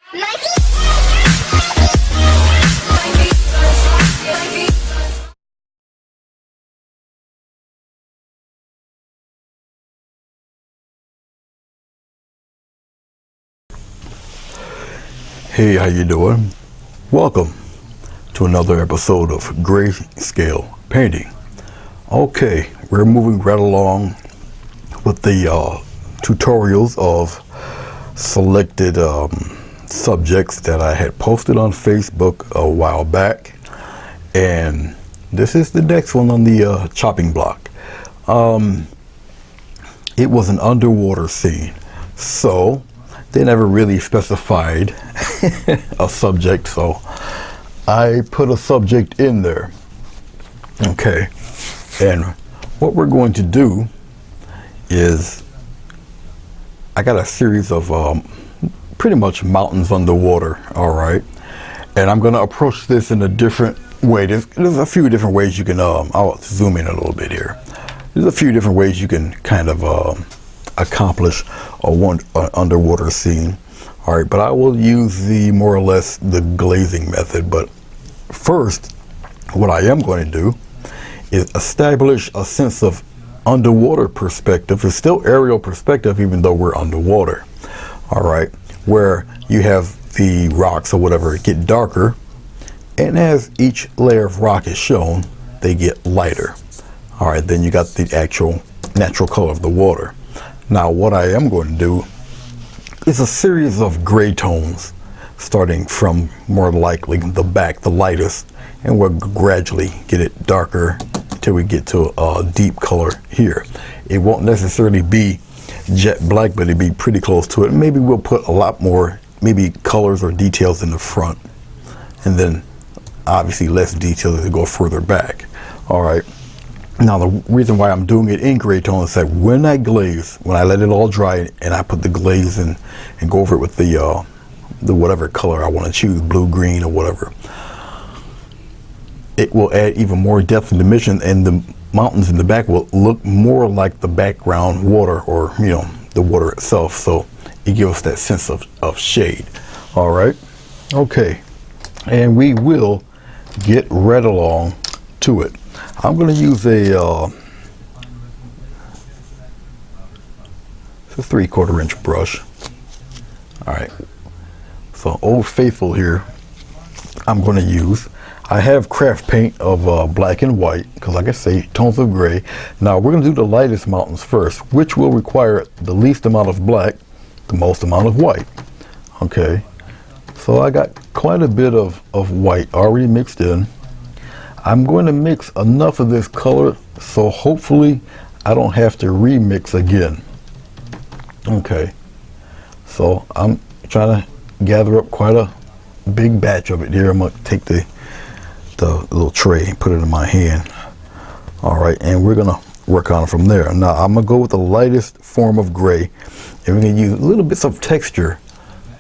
Hey, how you doing? Welcome to another episode of Grayscale Painting. Okay, we're moving right along with the tutorials of selected subjects that I had posted on Facebook a while back, and this is the next one on the chopping block. It was an underwater scene, so they never really specified a subject, so I put a subject in there. Okay, and what we're going to do is I got a series of pretty much mountains underwater, all right, and I'm going to approach this in a different way. There's a few different ways you can I'll zoom in a little bit here. There's a few different ways you can kind of accomplish an underwater scene. All right, but I will use the more or less the glazing method. But first, what I am going to do is establish a sense of underwater perspective. It's still aerial perspective even though we're underwater. All right, where you have the rocks or whatever get darker, and as each layer of rock is shown, they get lighter. All right, then you got the actual natural color of the water. Now what I am going to do is a series of gray tones, starting from more likely the back, the lightest, and we'll gradually get it darker until we get to a deep color here. It won't necessarily be jet black, but it'll be pretty close to it. Maybe we'll put a lot more, maybe colors or details in the front, and then obviously less details as we go further back. All right. Now the reason why I'm doing it in gray tone is that when I glaze, when I let it all dry and I put the glaze in and go over it with the whatever color I want to choose, blue, green, or whatever, it will add even more depth and dimension, and the mountains in the back will look more like the background water, or the water itself. So it gives us that sense of shade. All right, okay, and we will get right along to it. I'm going to use a 3/4 inch brush. All right, so Old Faithful here I'm going to use. I have craft paint of black and white, because like I say, tones of gray. Now we're going to do the lightest mountains first, which will require the least amount of black, the most amount of white. Okay, so I got quite a bit of white already mixed in. I'm going to mix enough of this color so hopefully I don't have to remix again. Okay, so I'm trying to gather up quite a big batch of it here. I'm going to take the little tray and put it in my hand. All right, and we're going to work on it from there. Now I'm going to go with the lightest form of gray, and we're going to use little bits of texture,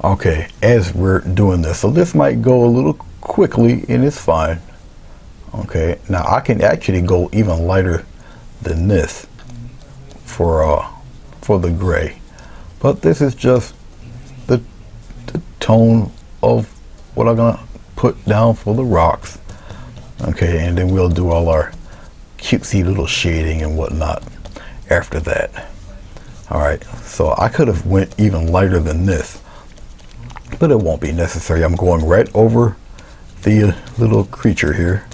okay, as we're doing this. So this might go a little quickly, and it's fine. Okay, now I can actually go even lighter than this for the gray, but this is just the tone of what I'm gonna put down for the rocks. Okay, and then we'll do all our cutesy little shading and whatnot after that. All right, so I could have went even lighter than this, but it won't be necessary. I'm going right over the little creature here.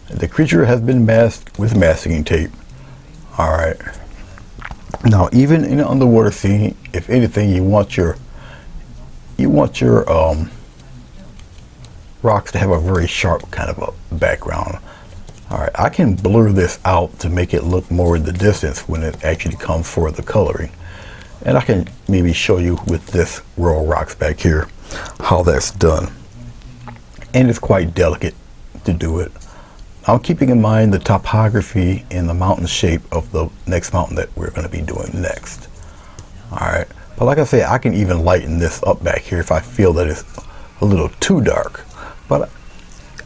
The creature has been masked with masking tape. All right. Now, even in an underwater scene, if anything, you want your rocks to have a very sharp kind of a background. All right. I can blur this out to make it look more in the distance when it actually comes for the coloring, and I can maybe show you with this row of rocks back here how that's done. And it's quite delicate to do it. I'm keeping in mind the topography and the mountain shape of the next mountain that we're going to be doing next. All right, but like I say, I can even lighten this up back here if I feel that it's a little too dark, but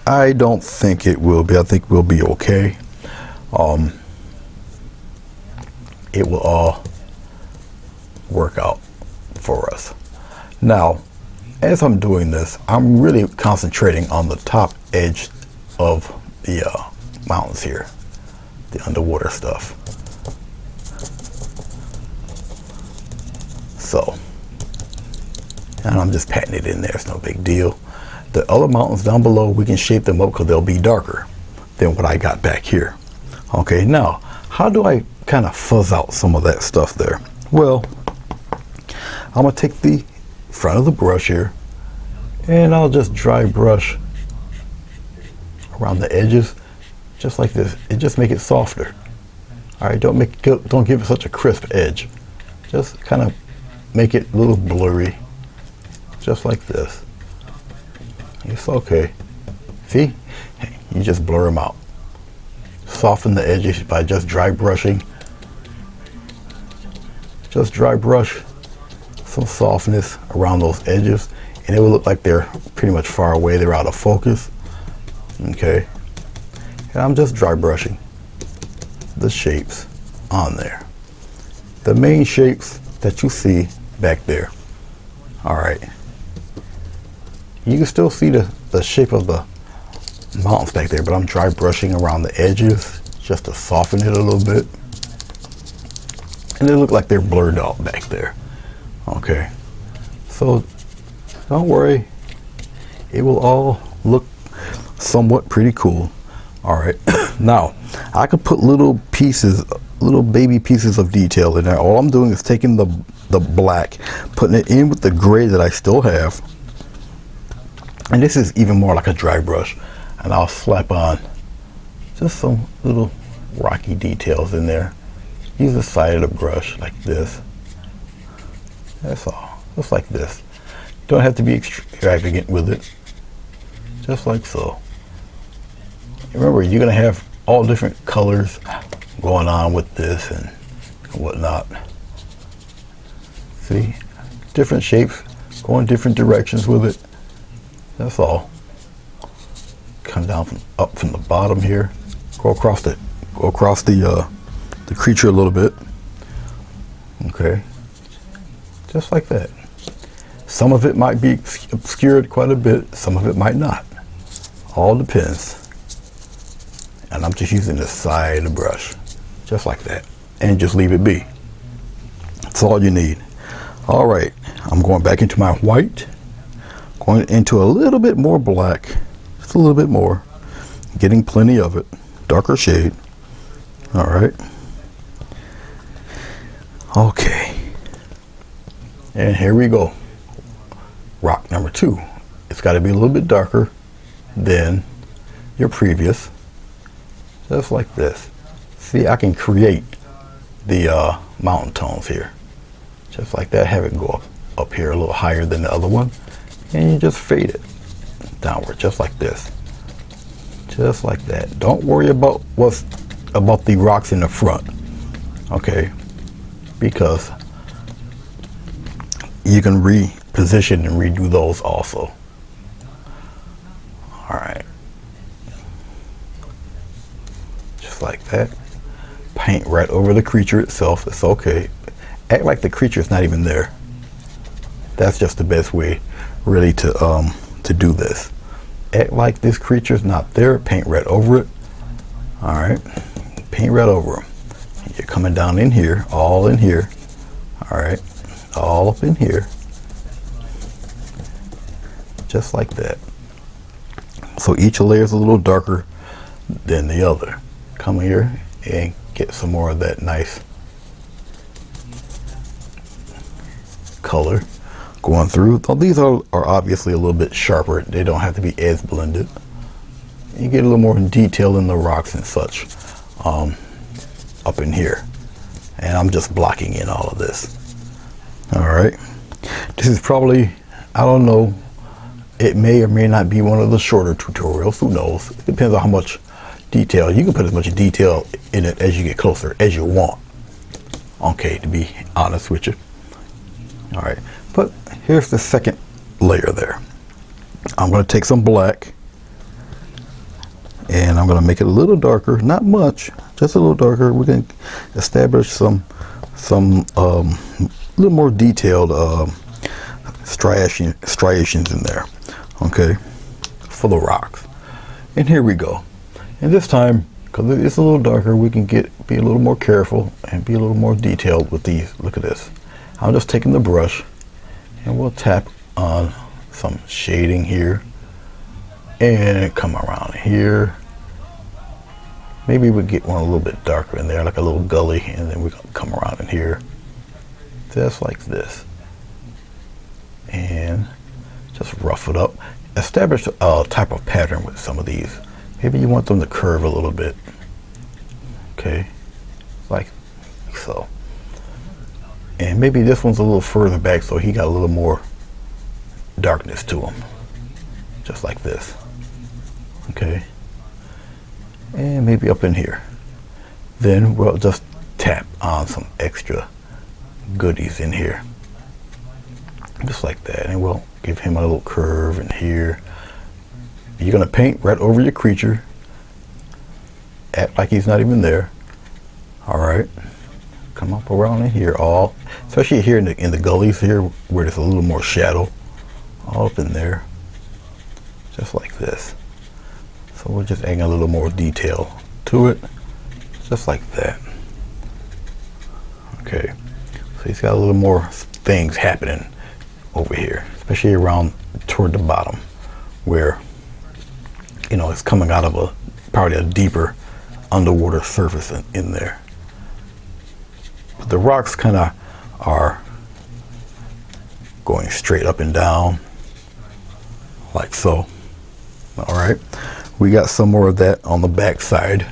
I don't think it will be. I think we'll be okay. It will all work out for us. Now, as I'm doing this, I'm really concentrating on the top edge of the mountains here, the underwater stuff. So, and I'm just patting it in there, it's no big deal. The other mountains down below, we can shape them up because they'll be darker than what I got back here. Okay, now, how do I kind of fuzz out some of that stuff there? Well, I'm gonna take the front of the brush here and I'll just dry brush around the edges just like this. It just make it softer. All right, don't give it such a crisp edge. Just kind of make it a little blurry, just like this. It's okay. See, you just blur them out. Soften the edges by just dry brushing. Just dry brush some softness around those edges, and it will look like they're pretty much far away. They're out of focus. Okay, and I'm just dry brushing the shapes on there, the main shapes that you see back there. All right, you can still see the shape of the mountains back there, but I'm dry brushing around the edges just to soften it a little bit, and they look like they're blurred out back there. Okay, so don't worry, it will all look somewhat pretty cool. All right, now I could put little pieces, little baby pieces of detail in there. All I'm doing is taking the black, putting it in with the gray that I still have, and this is even more like a dry brush, and I'll slap on just some little rocky details in there. Use the side of the brush like this. That's all, just like this. You don't have to be extravagant with it, just like so. Remember, you're gonna have all different colors going on with this and whatnot. See, different shapes, going different directions with it. That's all. Come down up from the bottom here, go across the creature a little bit. Okay, just like that. Some of it might be obscured quite a bit, some of it might not. All depends. And I'm just using the side of the brush, just like that, and just leave it be. That's all you need. All right, I'm going back into my white, going into a little bit more black, just a little bit more, getting plenty of it, darker shade. All right. Okay. And here we go. Rock number 2. It's got to be a little bit darker than your previous. Just like this. See, I can create the mountain tones here. Just like that. Have it go up here a little higher than the other one. And you just fade it downward, just like this. Just like that. Don't worry about about the rocks in the front. Okay? Because you can reposition and redo those also. All right. Just like that. Paint right over the creature itself. It's okay. Act like the creature's not even there. That's just the best way, really, to do this. Act like this creature's not there. Paint right over it. All right. Paint right over them. You're coming down in here, all in here. All right. All up in here. Just like that. So each layer is a little darker than the other. Come here and get some more of that nice color going through. Well, these are obviously a little bit sharper. They don't have to be as blended. You get a little more detail in the rocks and such up in here. And I'm just blocking in all of this. All right. This is probably, I don't know, it may or may not be one of the shorter tutorials. Who knows? It depends on how much detail. You can put as much detail in it as you get closer as you want. Okay, to be honest with you. All right, but here's the second layer there. I'm going to take some black and I'm going to make it a little darker, not much, just a little darker. We're going to establish some little more detailed striations in there, okay, for the rocks. And here we go. And this time, because it's a little darker, we can be a little more careful and be a little more detailed with these. Look at this. I'm just taking the brush and we'll tap on some shading here and come around here. Maybe we get one a little bit darker in there, like a little gully, and then we're gonna come around in here, just like this. And just rough it up. Establish a type of pattern with some of these. Maybe you want them to curve a little bit. Okay, like so. And maybe this one's a little further back, so he got a little more darkness to him. Just like this. Okay. And maybe up in here. Then we'll just tap on some extra goodies in here. Just like that. And we'll give him a little curve in here. You're going to paint right over your creature. Act like he's not even there. Alright. Come up around in here, especially here in the gullies here where there's a little more shadow. All up in there. Just like this. So we're just adding a little more detail to it. Just like that. Okay. So he's got a little more things happening over here. Especially around toward the bottom where, you know, it's coming out of probably a deeper underwater surface in there. But the rocks kind of are going straight up and down like so. All right, we got some more of that on the back side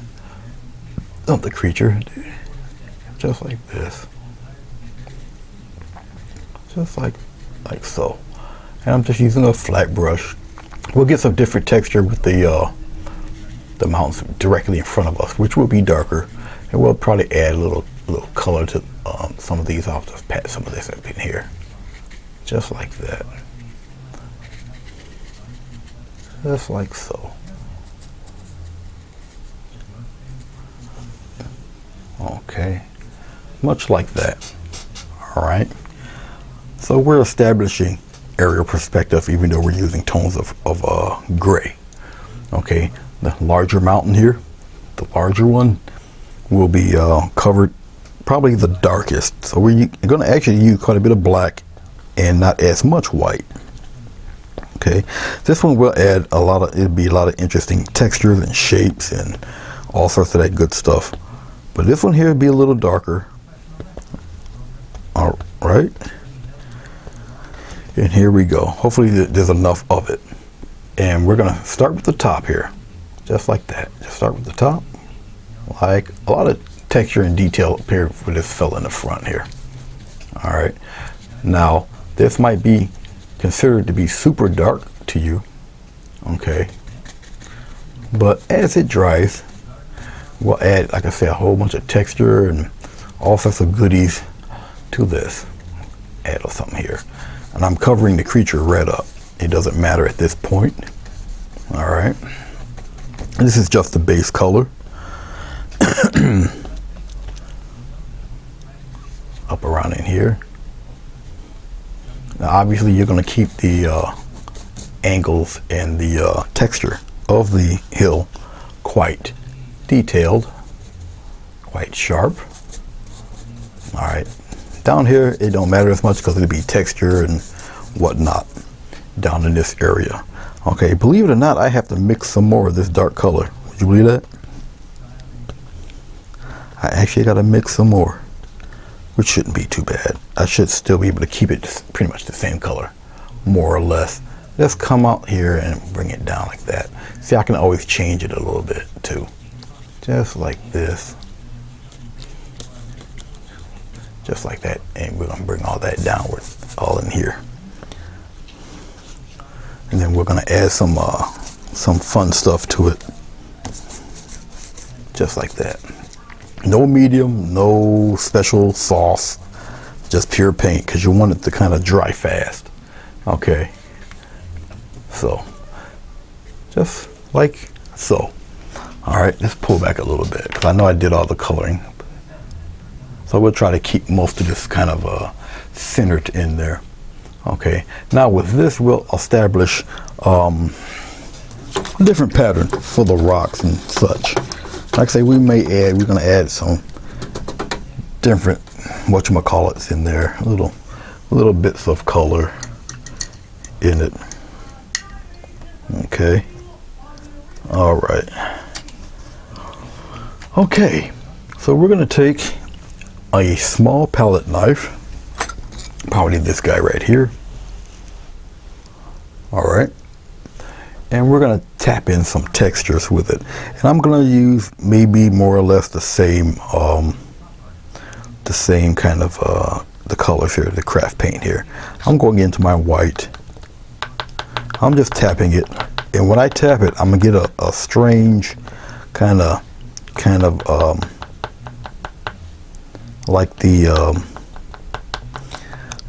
of the creature, just like this, just like so. And I'm just using a flat brush. We'll get some different texture with the mountains directly in front of us, which will be darker, and we'll probably add a little color to some of these. I'll just pat some of this up in here, just like that, just like so. Okay, much like that. All right, so we're establishing aerial perspective even though we're using tones of gray. Okay, the larger mountain here, the larger one, will be covered probably the darkest. So we're going to actually use quite a bit of black and not as much white. Okay, this one will add it'll be a lot of interesting textures and shapes and all sorts of that good stuff. But this one here will be a little darker. All right. And here we go. Hopefully there's enough of it. And we're going to start with the top here. Just like that. Just start with the top. Like a lot of texture and detail up here for this fella in the front here. All right. Now, this might be considered to be super dark to you. Okay. But as it dries, we'll add, like I said, a whole bunch of texture and all sorts of goodies to this. Add something here. And I'm covering the creature red up. It doesn't matter at this point. All right. This is just the base color. Up around in here. Now obviously you're going to keep the angles and the texture of the hill quite detailed, quite sharp. All right. Down here it don't matter as much because it'll be texture and whatnot down in this area. Okay, believe it or not, I have to mix some more of this dark color. Would you believe that? I actually got to mix some more, which shouldn't be too bad. I should still be able to keep it pretty much the same color, more or less. Just come out here and bring it down like that. See, I can always change it a little bit too. Just like this. Just like that. And we're going to bring all that downward, all in here. And then we're going to add some fun stuff to it. Just like that. No medium, no special sauce, just pure paint because you want it to kind of dry fast. Okay. So, just like so. All right, let's pull back a little bit because I know I did all the coloring. So we'll try to keep most of this kind of centered in there. Okay, now with this we'll establish a different pattern for the rocks and such. Like I say, we're gonna add some different whatchamacallits in there, little bits of color in it. Okay, all right. Okay, so we're gonna take a small palette knife, probably this guy right here. All right, and we're gonna tap in some textures with it, and I'm gonna use maybe more or less the same kind of the colors here, the craft paint here. I'm going into my white. I'm just tapping it, and when I tap it, I'm gonna get a strange kind of like the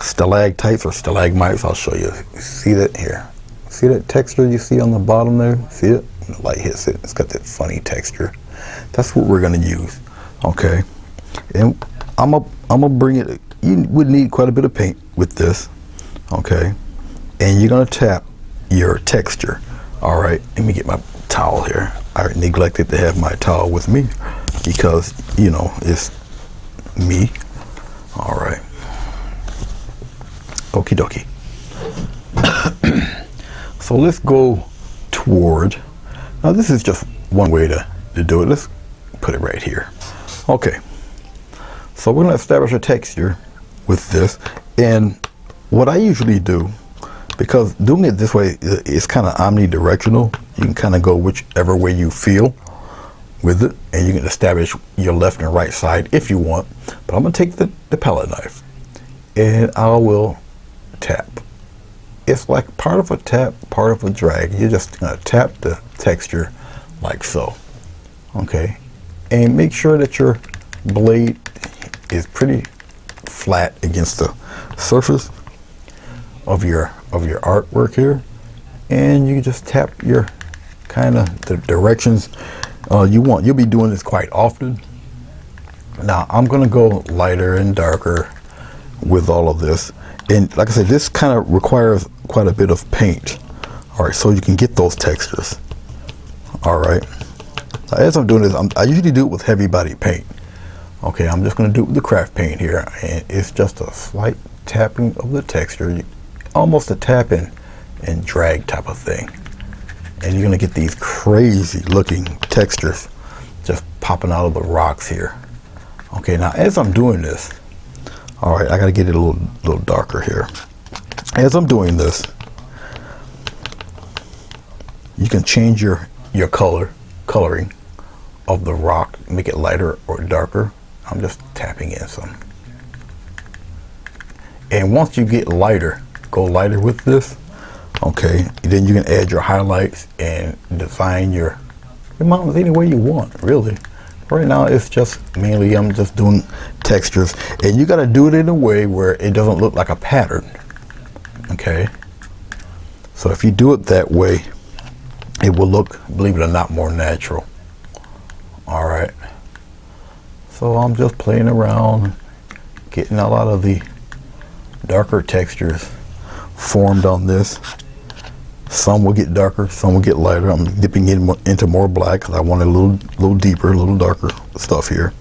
stalactites or stalagmites. I'll show you. See that here? See that texture you see on the bottom there? See it? When the light hits it, it's got that funny texture. That's what we're gonna use. Okay, and I'm gonna bring it. You would need quite a bit of paint with this. Okay, and you're gonna tap your texture. All right, let me get my towel here. I neglected to have my towel with me because, you know, it's me. All right. Okie dokie. So let's go toward, now this is just one way to do it. Let's put it right here. Okay. So we're going to establish a texture with this. And what I usually do, because doing it this way is kind of omnidirectional, you can kind of go whichever way you feel with it, and you can establish your left and right side if you want. But I'm going to take the palette knife and I will tap. It's like part of a tap, part of a drag. You're just going to tap the texture like so. Okay, and make sure that your blade is pretty flat against the surface of your artwork here, and you just tap your kind of the directions you want. You'll be doing this quite often. Now I'm going to go lighter and darker with all of this, and like I said, this kind of requires quite a bit of paint. All right, so you can get those textures. All right, now, as I'm doing this, I usually do it with heavy body paint. Okay, I'm just going to do it with the craft paint here, and it's just a slight tapping of the texture, almost a tap in and drag type of thing, and you're going to get these crazy looking textures just popping out of the rocks here. Okay, now as I'm doing this, all right, I got to get it a little darker here. As I'm doing this, you can change your coloring of the rock, make it lighter or darker. I'm just tapping in some. And once you get lighter, go lighter with this. Okay, then you can add your highlights and design your mountains any way you want, really. Right now it's just mainly I'm just doing textures, and you got to do it in a way where it doesn't look like a pattern. Okay, so if you do it that way, it will look, believe it or not, more natural. All right, so I'm just playing around, getting a lot of the darker textures formed on this. Some will get darker, some will get lighter. I'm dipping into more black because I want a little deeper, a little darker stuff here.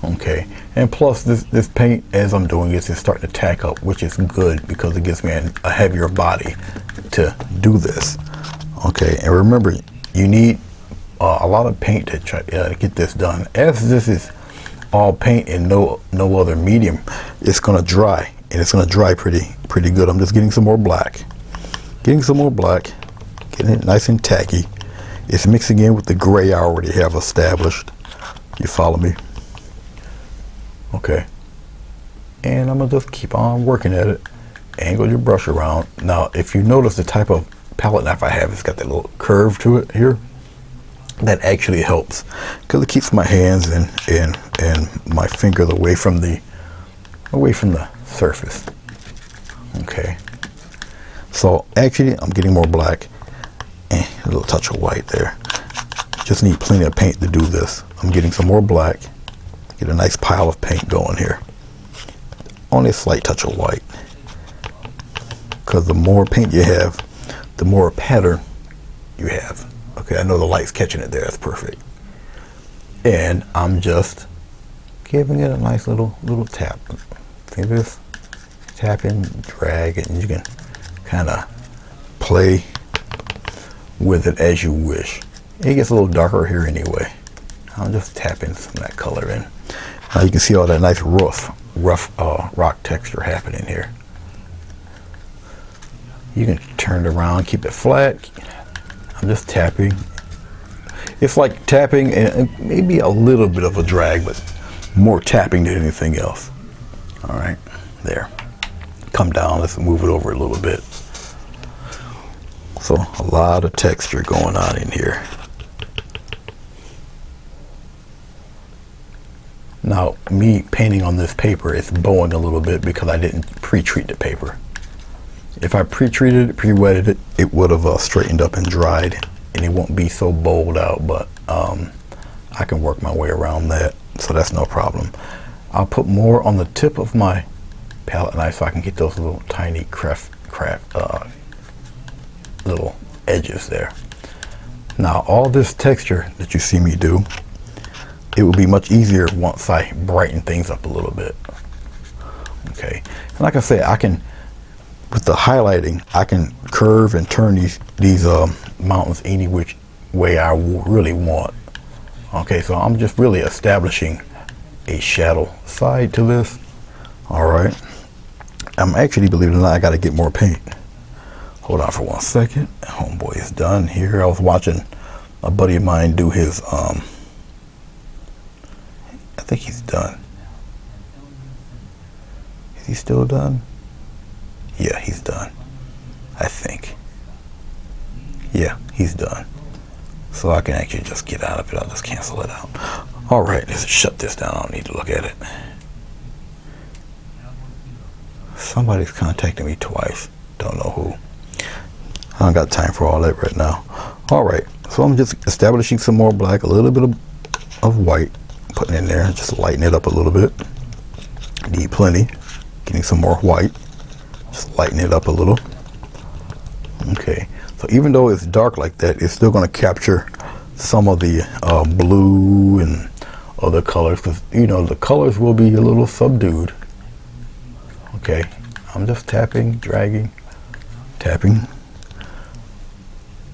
Okay, and plus this paint, as I'm doing this, is starting to tack up, which is good because it gives me a heavier body to do this. Okay, and remember, you need a lot of paint to try to get this done. As this is all paint and no other medium, it's going to dry, and it's going to dry pretty good. I'm just getting some more black. Getting it nice and tacky. It's mixing in with the gray I already have established. You follow me? Okay. And I'm gonna just keep on working at it. Angle your brush around. Now, if you notice the type of palette knife I have, it's got that little curve to it here. That actually helps because it keeps my hands and my fingers away from the surface. Okay. So actually, I'm getting more black and a little touch of white there. Just need plenty of paint to do this. I'm getting some more black. Get a nice pile of paint going here. Only a slight touch of white. because the more paint you have, the more pattern you have. Okay, I know the light's catching it there. That's perfect. And I'm just giving it a nice little tap. See this? Tapping, drag it, and you can kind of play with it as you wish. It gets a little darker here anyway. I'm just tapping some of that color in. Now you can see all that nice rough rock texture happening here. You can turn it around, keep it flat. I'm just tapping. It's like tapping and maybe a little bit of a drag, but more tapping than anything else. All right, there. Come down, let's move it over a little bit. So a lot of texture going on in here. Now, me painting on this paper is bowing a little bit because I didn't pre-treat the paper. If I pre-treated it, pre-wetted it, it would have straightened up and dried, and it won't be so bowled out, but I can work my way around that, so that's no problem. I'll put more on the tip of my palette knife so I can get those little tiny little edges there. Now, all this texture that you see me do, it will be much easier once I brighten things up a little bit. Okay, and like I said, I can, with the highlighting, I can curve and turn these mountains any which way I really want. Okay, so I'm just really establishing a shadow side to this. All right, I'm actually, believe it or not, I got to get more paint. Hold on for 1 second. Homeboy is done here. I was watching a buddy of mine do his I think he's done. Is he still done? Yeah, he's done, I think. Yeah, he's done. So I can actually just get out of it. I'll just cancel it out. All right, let's shut this down. I don't need to look at it. Somebody's contacting me twice. Don't know who. I don't got time for all that right now. All right, so I'm just establishing some more black, a little bit of white, putting in there, just lighten it up a little bit. Need plenty. Getting some more white, just lighten it up a little. Okay, so even though it's dark like that, it's still going to capture some of the blue and other colors, because you know the colors will be a little subdued. Okay, I'm just tapping, dragging, tapping,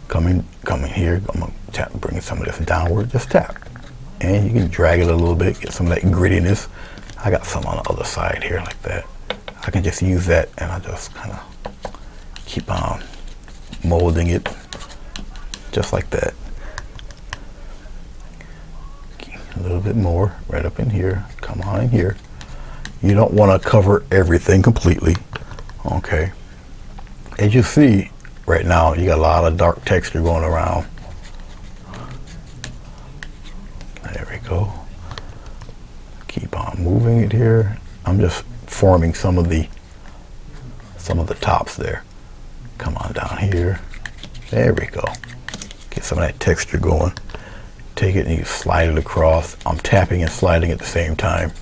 coming here. I'm gonna tap, bring some of this downward. Just tap, and you can drag it a little bit, get some of that grittiness. I got some on the other side here like that. I can just use that, and I just kind of keep on molding it, just like that. A little bit more right up in here. Come on in here. You don't want to cover everything completely. Okay. As you see right now, you got a lot of dark texture going around. There we go. Keep on moving it here. I'm just forming some of the tops there. Come on down here. There we go. Get some of that texture going. Take it and you slide it across. I'm tapping and sliding at the same time.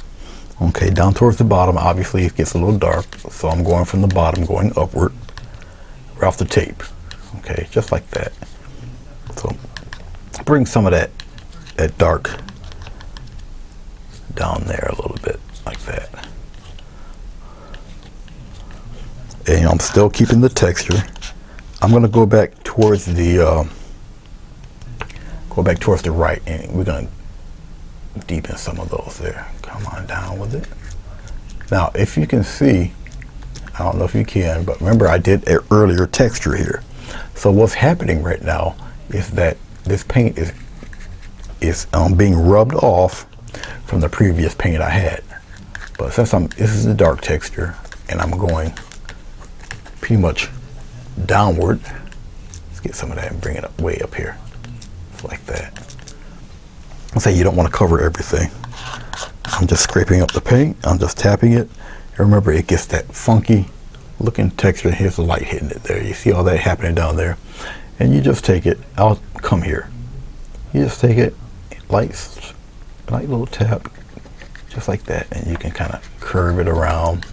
Okay, down towards the bottom, obviously it gets a little dark, so I'm going from the bottom, going upward, right off the tape. Okay, just like that. So bring some of that dark down there a little bit, like that. And I'm still keeping the texture. I'm gonna go back towards the right, and we're gonna deepen some of those there. Come on down with it. Now, if you can see, I don't know if you can, but remember I did an earlier texture here. So what's happening right now is that this paint is being rubbed off from the previous paint I had. But since this is the dark texture, and I'm going pretty much downward, let's get some of that and bring it up way up here, like that. I'll say you don't want to cover everything. I'm just scraping up the paint. I'm just tapping it. And remember, it gets that funky looking texture. Here's the light hitting it there. You see all that happening down there. And you just take it. I'll come here. You just take it, light little tap, just like that. And you can kind of curve it around,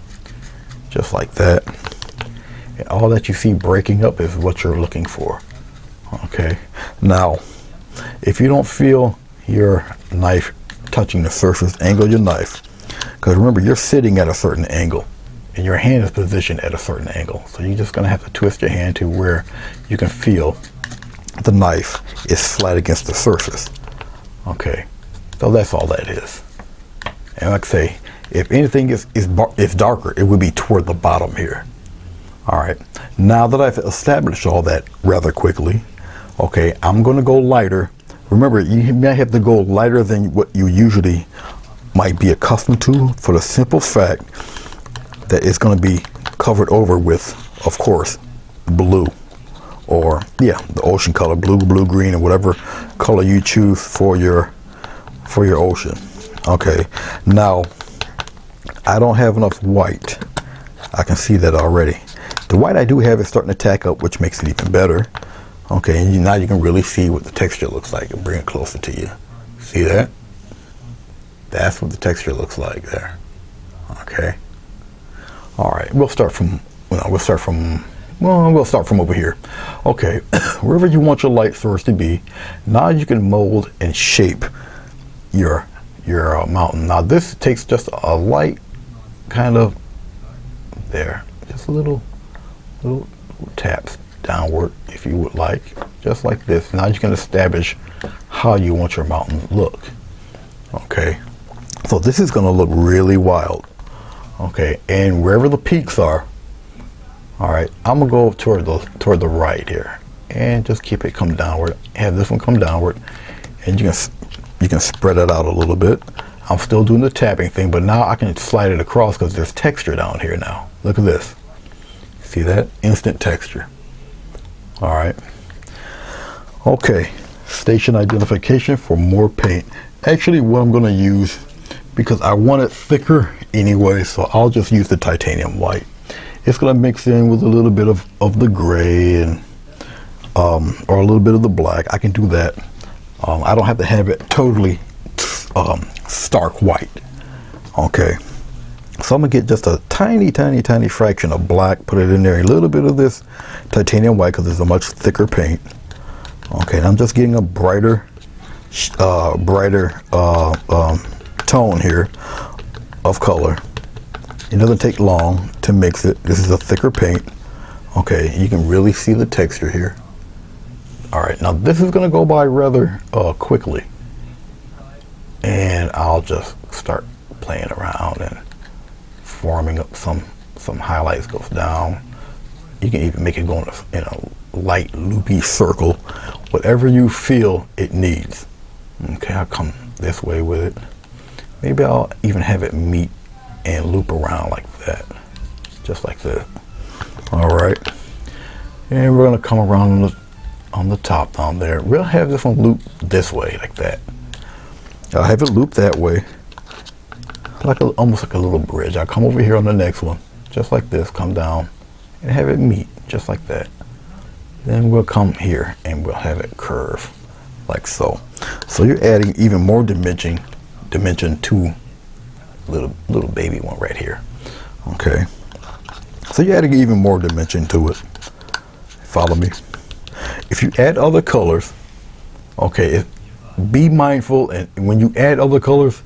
just like that. And all that you see breaking up is what you're looking for. Okay. Now, if you don't feel your knife touching the surface, angle your knife. Because remember, you're sitting at a certain angle and your hand is positioned at a certain angle. So you're just going to have to twist your hand to where you can feel the knife is flat against the surface. Okay. So that's all that is. And like I say, if anything is darker, it would be toward the bottom here. All right. Now that I've established all that rather quickly, okay, I'm going to go lighter. Remember, you might have to go lighter than what you usually might be accustomed to, for the simple fact that it's going to be covered over with, of course, blue, or yeah, the ocean color, blue, green, or whatever color you choose for your ocean. Okay. Now, I don't have enough white. I can see that already. The white I do have is starting to tack up, which makes it even better. Okay, and now you can really see what the texture looks like and bring it closer to you. See that? That's what the texture looks like there. Okay. All right, we'll start from over here. Okay, wherever you want your light source to be, now you can mold and shape your mountain. Now this takes just a light kind of there, just a little taps downward, if you would like, just like this. Now you can establish how you want your mountain to look. Okay, so this is going to look really wild. Okay, and wherever the peaks are, all right, I'm gonna go toward the right here and just keep it come downward. Have this one come downward, and you can spread it out a little bit. I'm still doing the tapping thing, but now I can slide it across because there's texture down here now. Look at this. See that? Instant texture. All right. Okay. Station identification for more paint. Actually, what I'm going to use, because I want it thicker anyway, so I'll just use the titanium white. It's going to mix in with a little bit of the gray and or a little bit of the black. I can do that. I don't have to have it totally stark white. Okay, so I'm gonna get just a tiny fraction of black, put it in there, a little bit of this titanium white because it's a much thicker paint. Okay, and I'm just getting a brighter tone here of color. It doesn't take long to mix it. This is a thicker paint. Okay, you can really see the texture here. All right, now this is going to go by rather quickly, and I'll just start playing around and forming up some highlights. Goes down. You can even make it go in a light loopy circle, whatever you feel it needs. Okay, I'll come this way with it. Maybe I'll even have it meet and loop around like that, just like that. All right, and we're going to come around on the top down there. We'll have this one loop this way like that. I'll have it loop that way, like almost like a little bridge. I'll come over here on the next one, just like this, come down and have it meet just like that. Then we'll come here and we'll have it curve like so. So you're adding even more dimension to little baby one right here. Okay, so you're adding even more dimension to it. Follow me. If you add other colors, okay, be mindful, and when you add other colors,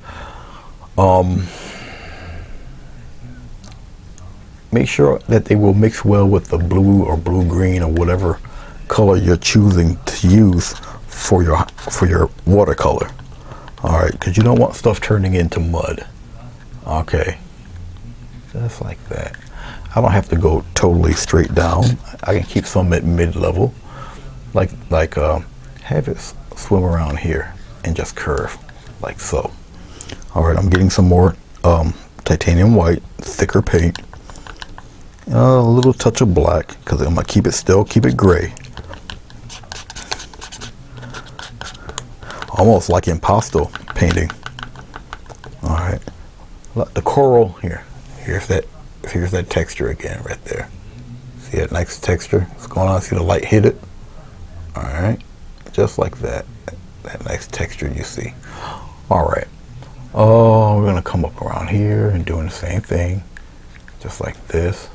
make sure that they will mix well with the blue or blue green or whatever color you're choosing to use for your watercolor. All right, because you don't want stuff turning into mud. Okay, just like that. I don't have to go totally straight down. I can keep some at mid-level, like have it swim around here and just curve like so. All right, I'm getting some more titanium white, thicker paint, a little touch of black because I'm gonna keep it gray, almost like impasto painting. All right, the coral here. Here's that texture again right there. See that nice texture? It's going on. See the light hit it. All right, just like that. That nice texture you see. All right. Oh, we're gonna come up around here and doing the same thing, just like this.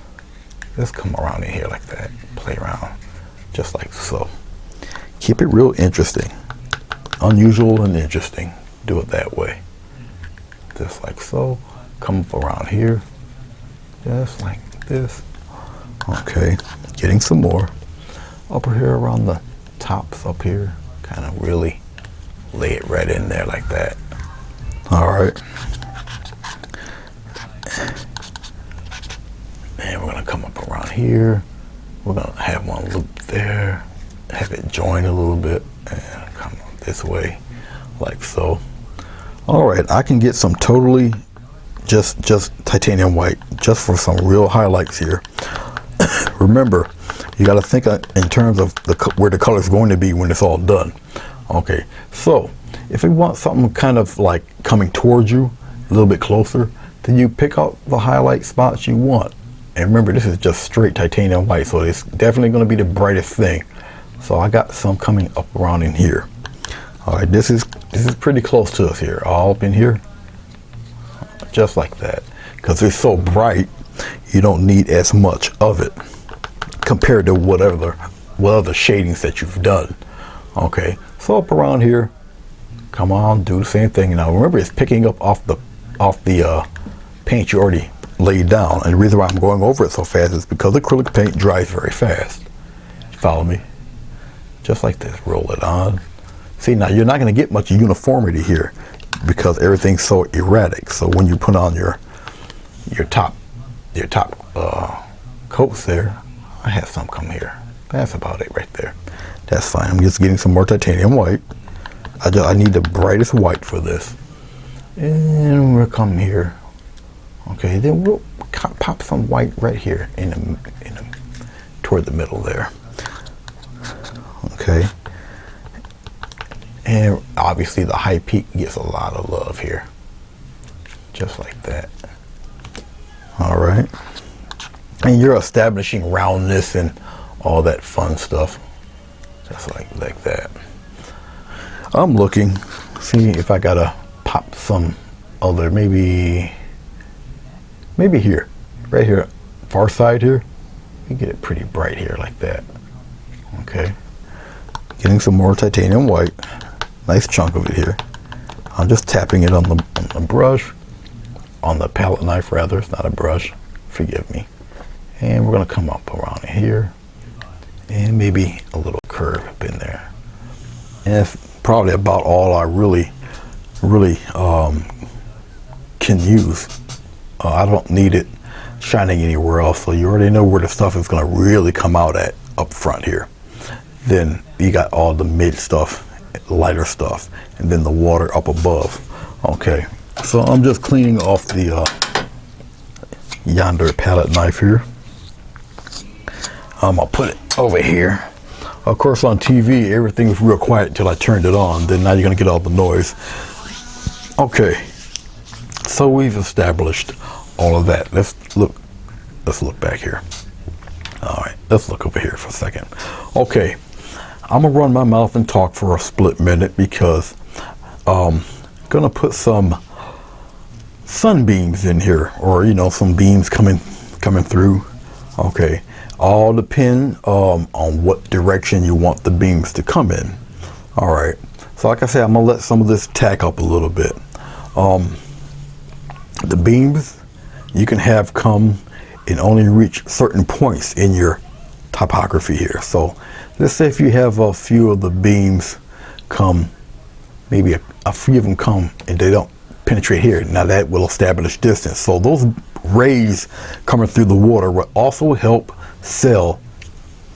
Just come around in here like that. Play around just like so. Keep it real interesting. Unusual and interesting. Do it that way. Just like so. Come up around here. Just like this. Okay. Getting some more. Up here around the tops up here. Kind of really lay it right in there like that. Alright. And we're going to come up around here. We're going to have one loop there. Have it join a little bit. And come this way. Like so. Alright, I can get some totally just titanium white. Just for some real highlights here. Remember, you got to think in terms of where the color is going to be when it's all done. Okay, so if you want something kind of like coming towards you a little bit closer, then you pick out the highlight spots you want. And remember, this is just straight titanium white, so it's definitely going to be the brightest thing. So I got some coming up around in here. All right, this is pretty close to us here, all up in here, just like that. Because it's so bright, you don't need as much of it compared to what other shadings that you've done. Okay, so up around here, come on, do the same thing. Now remember, it's picking up off the paint you already laid down, and the reason why I'm going over it so fast is because acrylic paint dries very fast. Follow me? Just like this, roll it on. See, now you're not going to get much uniformity here because everything's so erratic. So when you put on your top coats there, I have some come here. That's about it right there. That's fine. I'm just getting some more titanium white. I need the brightest white for this. And we'll come here. Okay, then we'll pop some white right here toward the middle there. Okay. And obviously the high peak gets a lot of love here. Just like that. All right. And you're establishing roundness and all that fun stuff. Just like that. I'm looking, see if I gotta pop some other, maybe here, right here, far side here. You get it pretty bright here like that. Okay. Getting some more titanium white. Nice chunk of it here. I'm just tapping it on the brush, on the palette knife rather. It's not a brush. Forgive me. And we're gonna come up around here, and maybe a little curve up in there. And that's probably about all I really can use. I don't need it shining anywhere else, so you already know where the stuff is gonna really come out at up front here. Then you got all the mid stuff, lighter stuff, and then the water up above. Okay, so I'm just cleaning off the yonder palette knife here. I'll put it over here. Of course, on TV, everything was real quiet until I turned it on. Then now you're gonna get all the noise. Okay, so we've established all of that. Let's look back here. All right, let's look over here for a second. Okay, I'm gonna run my mouth and talk for a split minute because I'm gonna put some sunbeams in here, or some beams coming through. Okay, all depend on what direction you want the beams to come in. All right, so like I said, I'm gonna let some of this tack up a little bit. The beams you can have come and only reach certain points in your topography here. So let's say if you have a few of the beams come, maybe a few of them come and they don't penetrate here. Now that will establish distance. So those rays coming through the water will also help sell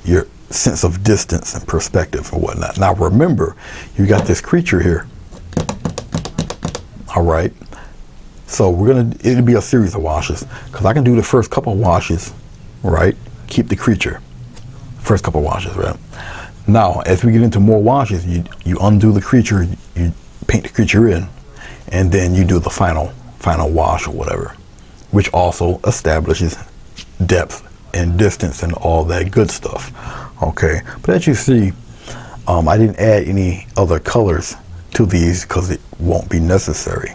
your sense of distance and perspective and whatnot. Now remember, you got this creature here. All right. So it'll be a series of washes, because I can do the first couple of washes, right? Keep the creature. First couple of washes, right? Now, as we get into more washes, you undo the creature, you paint the creature in, and then you do the final wash or whatever, which also establishes depth and distance and all that good stuff. Okay, but as you see, I didn't add any other colors to these because it won't be necessary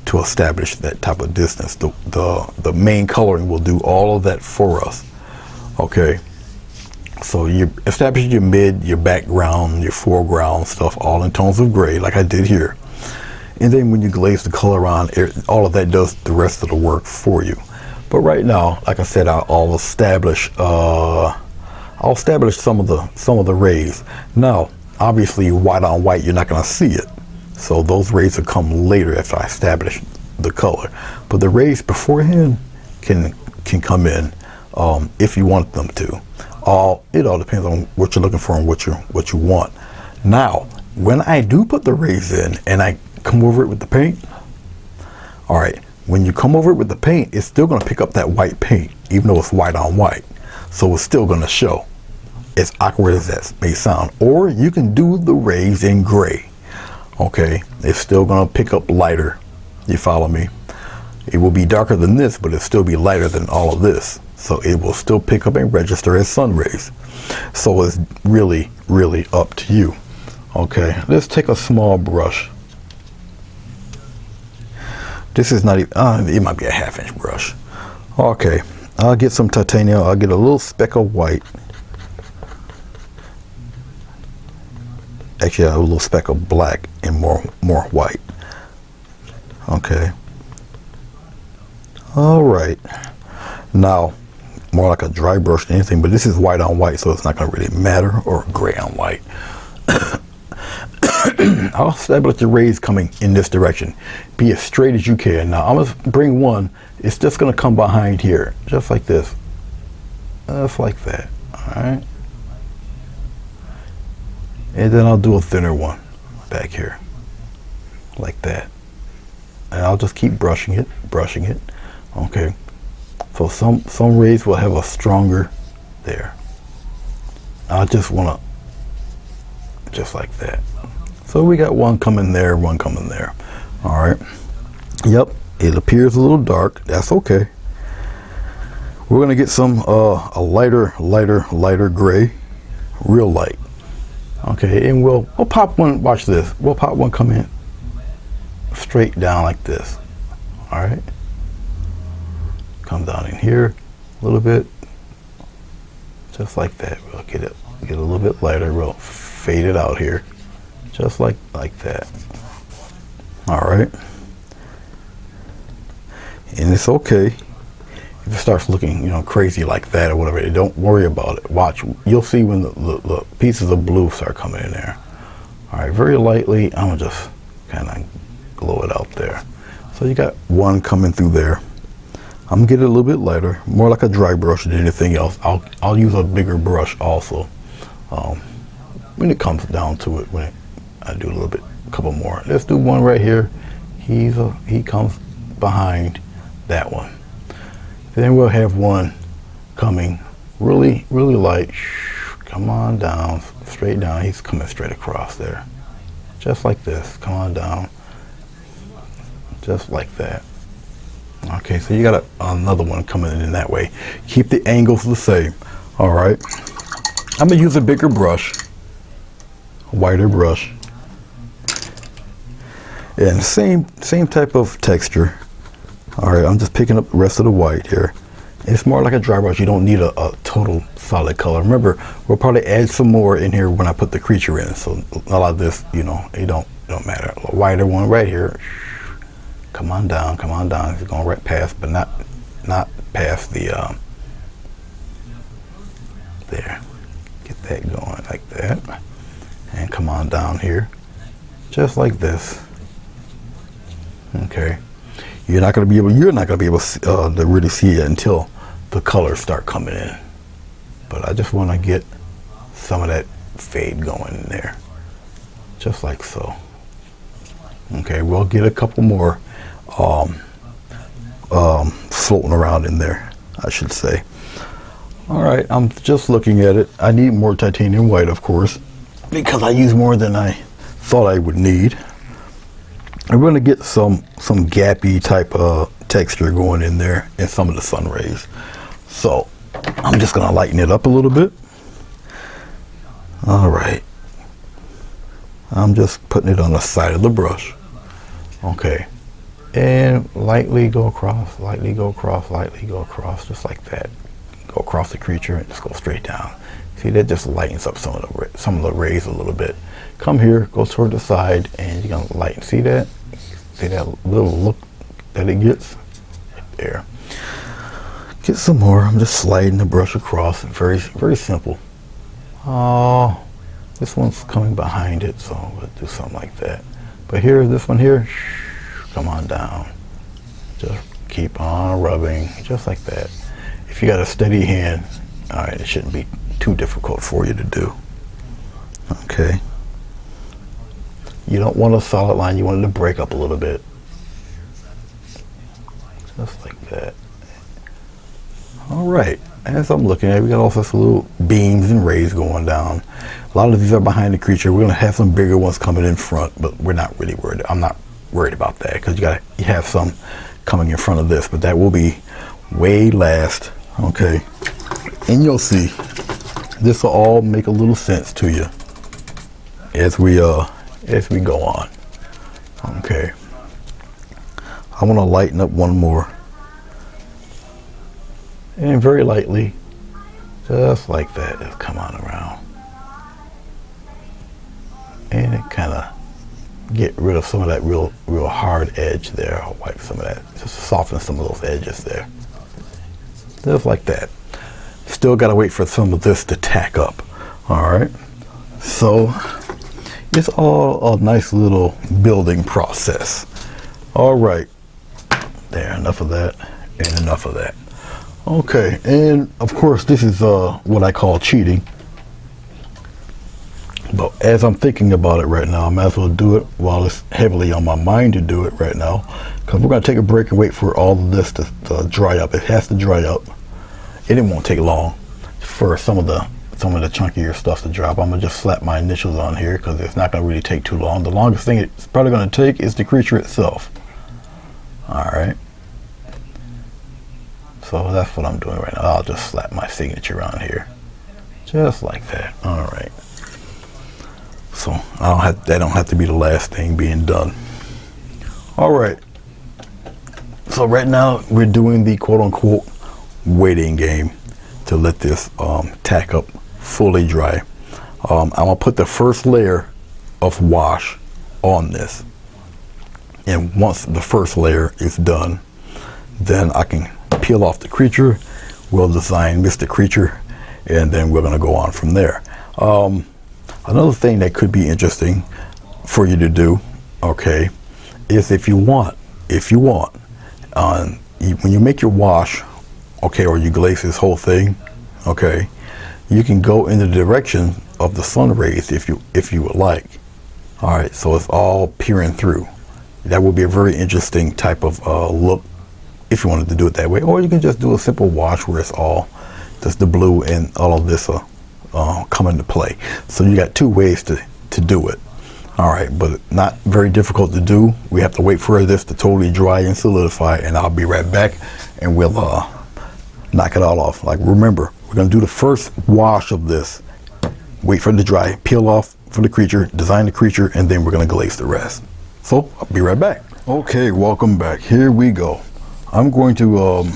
to establish that type of distance. The main coloring will do all of that for us. Okay, so you establish your mid, your background, your foreground stuff all in tones of gray like I did here. And then when you glaze the color on, all of that does the rest of the work for you. But right now, like I said, I'll establish some of the rays. Now, obviously, white on white, you're not going to see it. So those rays will come later after I establish the color. But the rays beforehand can come in if you want them to. It all depends on what you're looking for and what you want. Now, when I do put the rays in and I come over it with the paint, all right, when you come over it with the paint, it's still going to pick up that white paint, even though it's white on white. So it's still going to show, as awkward as that may sound. Or you can do the rays in gray. Okay, it's still going to pick up lighter. You follow me? It will be darker than this, but it'll still be lighter than all of this. So it will still pick up and register as sun rays. So it's really, really up to you. Okay, let's take a small brush. This is not even, it might be a 1/2 inch brush. Okay, I'll get some titanium. I'll get a little speck of white. Actually, a little speck of black and more white. Okay. All right. Now, more like a dry brush than anything, but this is white on white, so it's not going to really matter, or gray on white. I'll establish the rays coming in this direction. Be as straight as you can. Now, I'm going to bring one. It's just going to come behind here, just like this. Just like that. All right. And then I'll do a thinner one back here, like that. And I'll just keep brushing it. Okay. So some rays will have a stronger there. I just want to, just like that. So we got one coming there, one coming there. All right. Yep. It appears a little dark. That's okay. We're gonna get some a lighter gray, real light. Okay, and we'll pop one. Watch this. We'll pop one come in straight down like this. All right. Come down in here a little bit, just like that. We'll get a little bit lighter. We'll fade it out here, just like that. All right. And it's okay if it starts looking, crazy like that or whatever. Don't worry about it. Watch. You'll see when the pieces of blue start coming in there. All right, very lightly. I'm gonna just kind of glow it out there. So you got one coming through there. I'm gonna get it a little bit lighter, more like a dry brush than anything else. I'll use a bigger brush also when it comes down to it. When I do a couple more. Let's do one right here. He comes behind that one. Then we'll have one coming really light. Come on down, straight down. He's coming straight across there, just like this. Come on down, just like that. Okay, so you got another one coming in that way. Keep the angles the same. All right. I'm gonna use a bigger brush, a wider brush, and same type of texture. All right, I'm just picking up the rest of the white here. It's more like a dry brush. You don't need a total solid color. Remember, we'll probably add some more in here when I put the creature in. So a lot of this, it don't matter. A wider one right here. Come on down. It's going right past, but not past the there. Get that going like that, and come on down here, just like this. Okay. You're not going to be able to really see it until the colors start coming in. But I just want to get some of that fade going in there, just like so. Okay, we'll get a couple more floating around in there, I should say. All right, I'm just looking at it. I need more titanium white, of course, because I use more than I thought I would need. I'm going to get some gappy type of texture going in there in some of the sun rays. So I'm just going to lighten it up a little bit. All right. I'm just putting it on the side of the brush. Okay. And lightly go across, just like that. Go go across the creature and just go straight down. See, that just lightens up some of the rays a little bit. Come here, go toward the side, and you're gonna lighten. See that? See that little look that it gets? Right there. Get some more. I'm just sliding the brush across. Very, very simple. Oh, this one's coming behind it, so we'll do something like that. But here, this one here, come on down. Just keep on rubbing, just like that. If you got a steady hand, all right, it shouldn't be too difficult for you to do. Okay. You don't want a solid line, you want it to break up a little bit. Just like that. All right, as I'm looking at it, we got all sorts of little beams and rays going down. A lot of these are behind the creature. We're gonna have some bigger ones coming in front, but we're not really worried. I'm not worried about that because you have some coming in front of this, but that will be way last. Okay, and you'll see this will all make a little sense to you as we go on. Okay, I want to lighten up one more, and very lightly, just like that, just come on around, and it kind of get rid of some of that real hard edge there. I'll wipe some of that, just soften some of those edges there, just like that. Still got to wait for some of this to tack up. All right, so it's all a nice little building process. All right, there, enough of that and enough of that. Okay, and of course this is what I call cheating, but as I'm thinking about it right now, I might as well do it while it's heavily on my mind to do it right now, because we're going to take a break and wait for all of this to dry up. It has to dry up, and it won't take long for some of the chunkier stuff to drop. I'm gonna just slap my initials on here because it's not gonna really take too long. The longest thing it's probably gonna take is the creature itself. All right, so that's what I'm doing right now. I'll just slap my signature on here, just like that. All right, so that don't have to be the last thing being done. All right, so right now we're doing the quote-unquote waiting game to let this tack up fully dry. I'm gonna put the first layer of wash on this, and once the first layer is done, then I can peel off the creature. We'll design Mr. Creature, and then we're gonna go on from there. Another thing that could be interesting for you to do, okay, is if you want, when you make your wash, okay, or you glaze this whole thing, okay, you can go in the direction of the sun rays if you would like. All right, so it's all peering through. That would be a very interesting type of look if you wanted to do it that way, or you can just do a simple wash where it's all just the blue and all of this come into play. So you got two ways to do it. All right, but not very difficult to do. We have to wait for this to totally dry and solidify, and I'll be right back, and we'll knock it all off. Like, remember, we're gonna do the first wash of this, wait for it to dry, peel off for the creature, design the creature, and then we're gonna glaze the rest. So I'll be right back. Okay, welcome back. Here we go. I'm going to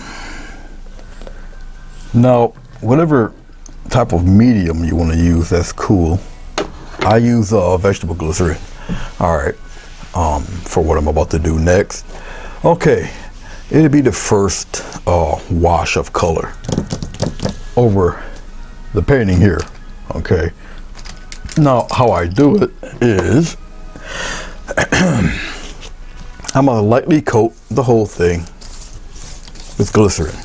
now, whatever type of medium you want to use, that's cool. I use vegetable glycerin. All right, for what I'm about to do next. Okay, it'll be the first wash of color over the painting here. Okay, now how I do it is I'm gonna lightly coat the whole thing with glycerin,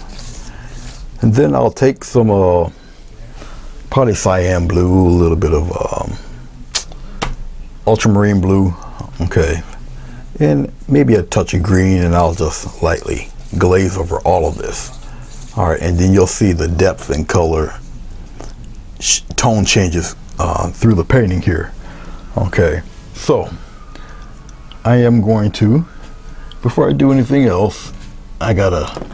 and then I'll take some probably cyan blue, a little bit of ultramarine blue, okay, and maybe a touch of green, and I'll just lightly glaze over all of this. All right, and then you'll see the depth and color tone changes through the painting here. Okay, so I am going to, before I do anything else, I gotta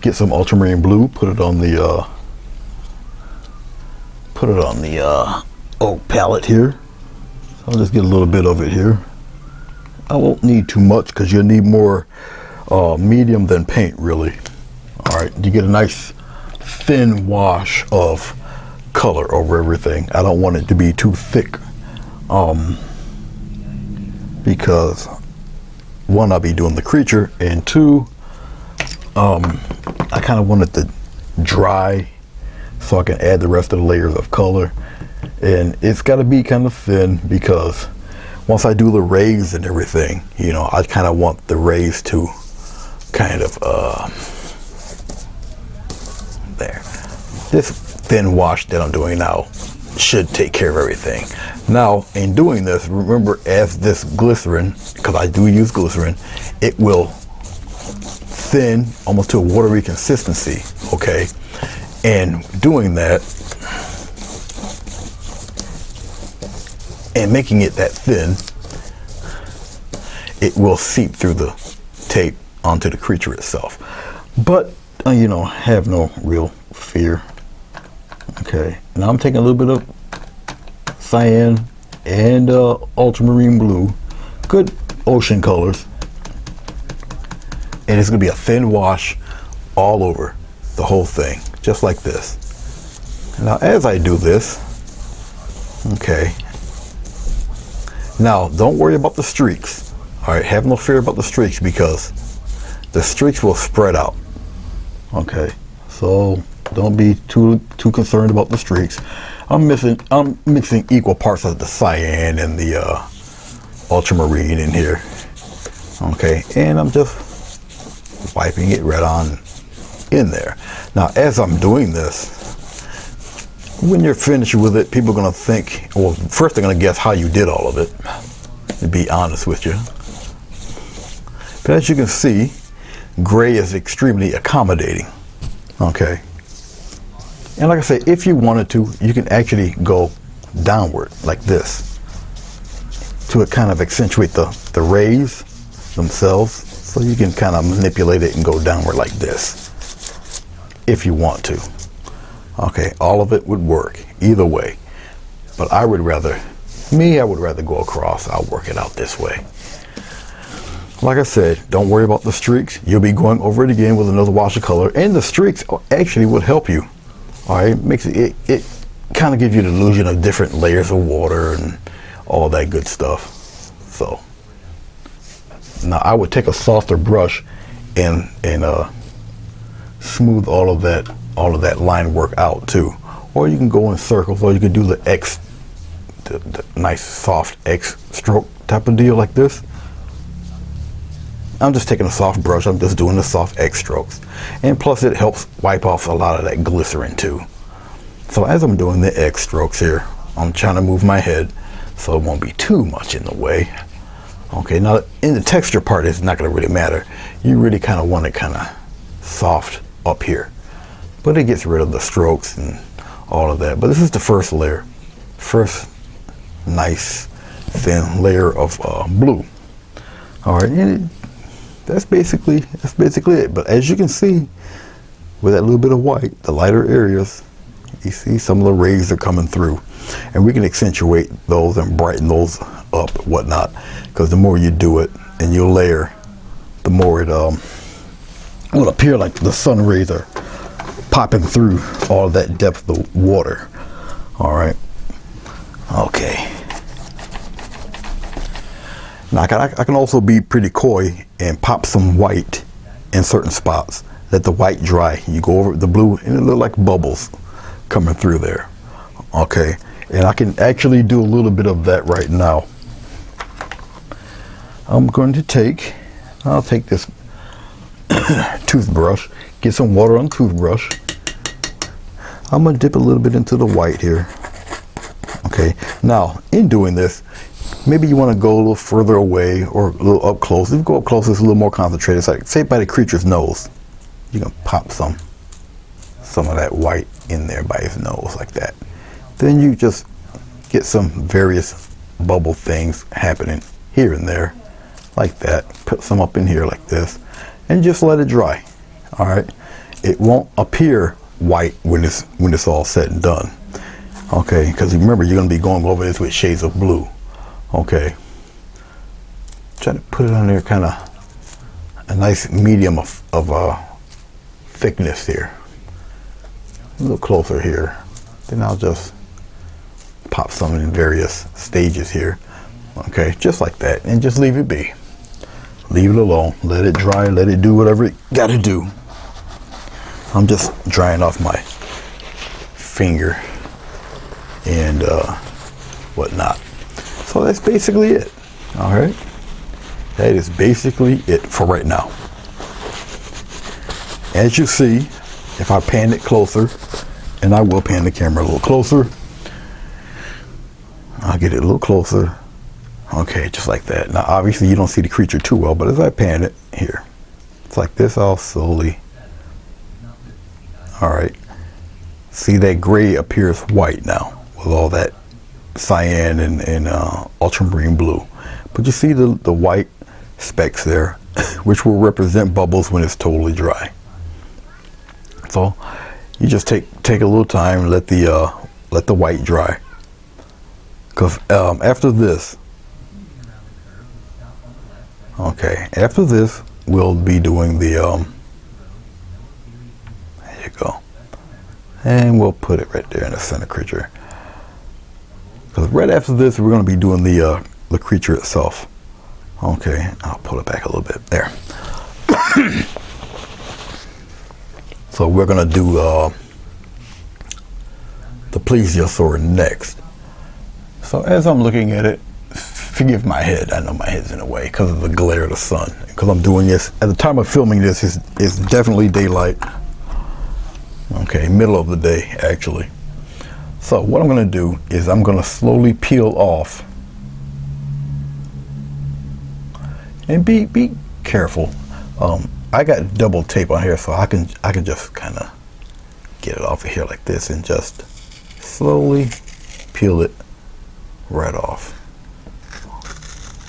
get some ultramarine blue, put it on the oak palette here. I'll just get a little bit of it here. I won't need too much because you'll need more medium than paint, really. All right, you get a nice thin wash of color over everything. I don't want it to be too thick, because one, I'll be doing the creature, and two, I kind of want it to dry so I can add the rest of the layers of color. And it's got to be kind of thin, because once I do the rays and everything, you know, I kind of want the rays to kind of there. This thin wash that I'm doing now should take care of everything. Now, in doing this, remember, as this glycerin, because I do use glycerin, it will thin almost to a watery consistency, okay? And doing that and making it that thin, it will seep through the tape onto the creature itself. But, you know, have no real fear. Okay, now I'm taking a little bit of cyan and ultramarine blue, good ocean colors, and it's going to be a thin wash all over the whole thing, just like this. Now, as I do this, okay, now don't worry about the streaks. All right, have no fear about the streaks, because the streaks will spread out. Okay, so don't be too concerned about the streaks. I'm mixing equal parts of the cyan and the ultramarine in here. Okay, and I'm just wiping it right on in there. Now, as I'm doing this, when you're finished with it, people are gonna think, well, first they're gonna guess how you did all of it, to be honest with you. But as you can see, gray is extremely accommodating. Okay. And like I say, if you wanted to, you can actually go downward like this to kind of accentuate the rays themselves. So you can kind of manipulate it and go downward like this if you want to. Okay, all of it would work either way. But I would rather go across. I'll work it out this way. Like I said, don't worry about the streaks. You'll be going over it again with another wash of color, and the streaks actually would help you. All right, makes it kind of gives you the illusion of different layers of water and all that good stuff. So now I would take a softer brush and smooth all of that line work out too. Or you can go in circles, or you can do the nice soft X stroke type of deal like this. I'm just taking a soft brush. I'm just doing the soft X strokes. And plus it helps wipe off a lot of that glycerin too. So as I'm doing the X strokes here, I'm trying to move my head so it won't be too much in the way. Okay, now in the texture part, it's not going to really matter. You really kind of want it kind of soft up here. But it gets rid of the strokes and all of that. But this is the first layer. First nice thin layer of blue. All right, and that's basically it. But as you can see, with that little bit of white, the lighter areas, you see some of the rays are coming through, and we can accentuate those and brighten those up, whatnot. Because the more you do it and you layer, the more it will appear like the sun rays are popping through all of that depth of the water. All right. Okay. Now I can also be pretty coy and pop some white in certain spots. Let the white dry. You go over the blue and it look like bubbles coming through there. Okay, and I can actually do a little bit of that right now. I'll take this toothbrush, get some water on the toothbrush. I'm gonna dip a little bit into the white here. Okay, now in doing this, maybe you want to go a little further away or a little up close. If you go up close, it's a little more concentrated. It's like, say by the creature's nose, you can pop some of that white in there by his nose like that. Then you just get some various bubble things happening here and there like that. Put some up in here like this and just let it dry. All right, it won't appear white when it's all said and done. Okay, because remember, you're going to be going over this with shades of blue. Okay, try to put it on there, kind of a nice medium of thickness here. a little closer here. Then I'll just pop some in various stages here. Okay, just like that, and just leave it be. Leave it alone. Let it dry. Let it do whatever it got to do. I'm just drying off my finger and whatnot. So that's basically it. All right, that is basically it for right now. As you see, if I pan it closer, and I will pan the camera a little closer, I'll get it a little closer. Okay, just like that. Now obviously you don't see the creature too well, but as I pan it here, it's like this. I'll slowly, all right, see that gray appears white now with all that cyan and ultramarine blue, but you see the white specks there, which will represent bubbles when it's totally dry. So you just take a little time and let the white dry, because after this, okay, after this we'll be doing the there you go, and we'll put it right there in the center creature, because right after this we're going to be doing the creature itself. Okay, I'll pull it back a little bit there. So we're going to do the plesiosaur next. So as I'm looking at it, forgive my head. I know my head's in the way because of the glare of the sun. Because I'm doing this at the time of filming this, it's definitely daylight. Okay, middle of the day actually. So what I'm going to do is I'm going to slowly peel off, and be careful. I got double tape on here, so I can just kind of get it off of here like this and just slowly peel it right off.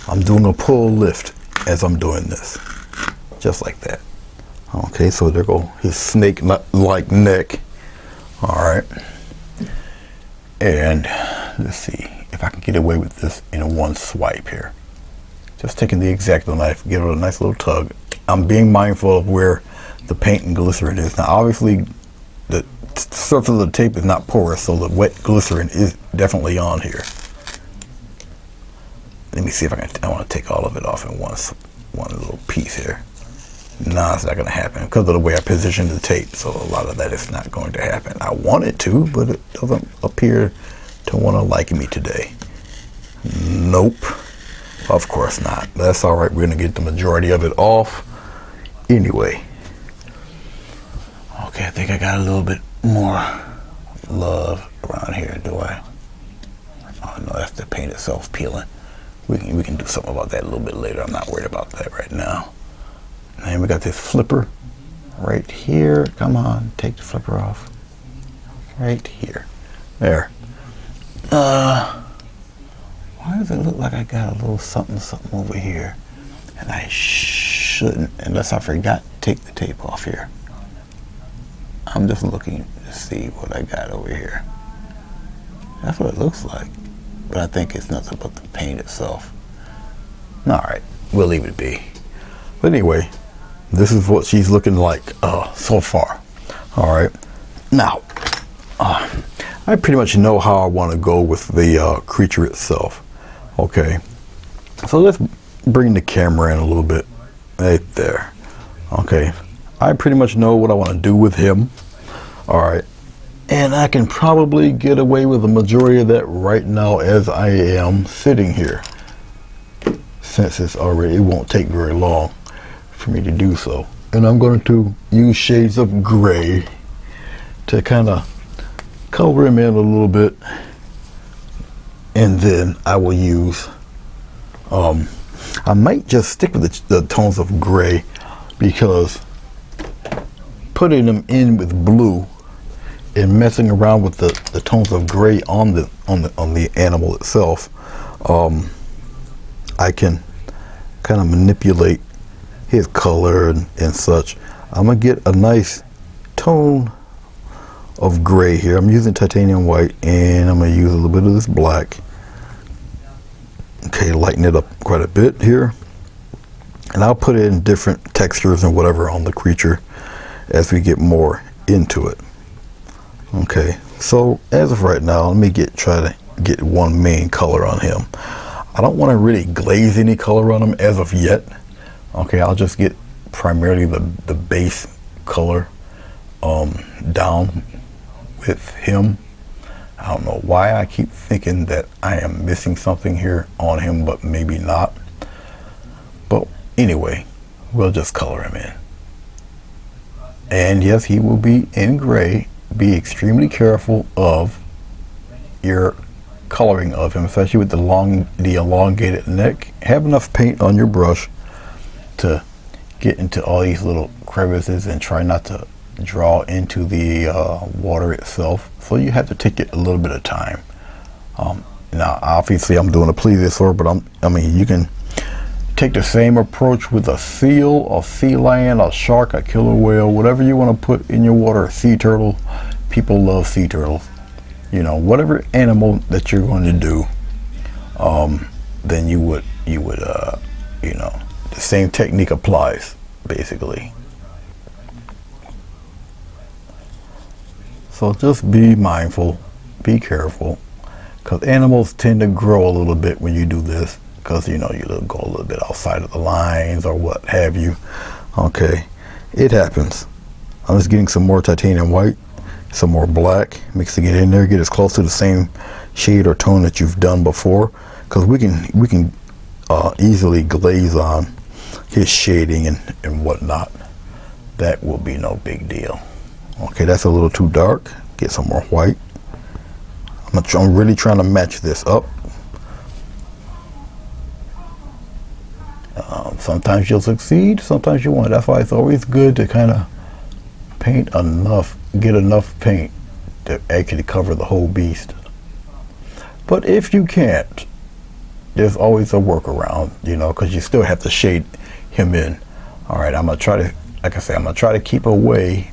I'm doing a pull lift as I'm doing this, just like that. Okay, so there go his snake-like neck. All right, and let's see if I can get away with this in one swipe here. Just taking the X-Acto knife, give it a nice little tug. I'm being mindful of where the paint and glycerin is. Now obviously the surface of the tape is not porous, so the wet glycerin is definitely on here. Let me see if I want to take all of it off in one little piece here. No, it's not going to happen because of the way I positioned the tape, so a lot of that is not going to happen. I want it to, but it doesn't appear to want to like me today. Nope. Of course not. That's all right. We're going to get the majority of it off anyway. Okay, I think I got a little bit more love around here, do I? Oh no, that's the paint itself peeling. We can do something about that a little bit later. I'm not worried about that right now. And we got this flipper right here. Come on, take the flipper off. Right here. There. Why does it look like I got a little something over here? And I shouldn't, unless I forgot to take the tape off here. I'm just looking to see what I got over here. That's what it looks like. But I think it's nothing but the paint itself. Alright, we'll leave it be. But anyway, this is what she's looking like so far. Alright, now, I pretty much know how I want to go with the creature itself. Okay, so let's bring the camera in a little bit. Right there. Okay, I pretty much know what I want to do with him. Alright, and I can probably get away with the majority of that right now as I am sitting here, since it won't take very long for me to do so. And I'm going to use shades of gray to kind of cover him in a little bit, and then I will use I might just stick with the tones of gray, because putting them in with blue and messing around with the tones of gray on the animal itself, I can kind of manipulate his color and such. I'm gonna get a nice tone of gray here. I'm using titanium white, and I'm gonna use a little bit of this black. Okay, lighten it up quite a bit here, and I'll put it in different textures and whatever on the creature as we get more into it. Okay, so as of right now, let me try to get one main color on him. I don't want to really glaze any color on him as of yet. Okay, I'll just get primarily the base color down with him. I don't know why I keep thinking that I am missing something here on him, but maybe not. But anyway, we'll just color him in. And yes, he will be in gray. Be extremely careful of your coloring of him, especially with the elongated neck. Have enough paint on your brush to get into all these little crevices and try not to draw into the water itself. So you have to take it a little bit of time. Now obviously I'm doing a plesiosaur, but I mean you can take the same approach with a seal, a sea lion, a shark, a killer whale, whatever you want to put in your water. A sea turtle, people love sea turtles. You know, whatever animal that you're going to do, then you would you know, the same technique applies basically. So just be mindful, be careful, because animals tend to grow a little bit when you do this, because you know you go a little bit outside of the lines or what have you. Okay, it happens. I'm just getting some more titanium white, some more black, mixing it in there, get as close to the same shade or tone that you've done before, because we can easily glaze on his shading and whatnot. That will be no big deal. Okay, that's a little too dark. Get some more white. I'm really trying to match this up. Sometimes you'll succeed, sometimes you won't. That's why it's always good to kind of paint enough, get enough paint to actually cover the whole beast. But if you can't, there's always a workaround, you know, because you still have to shade him in. All right, I'm gonna try to, like I said, I'm gonna try to keep away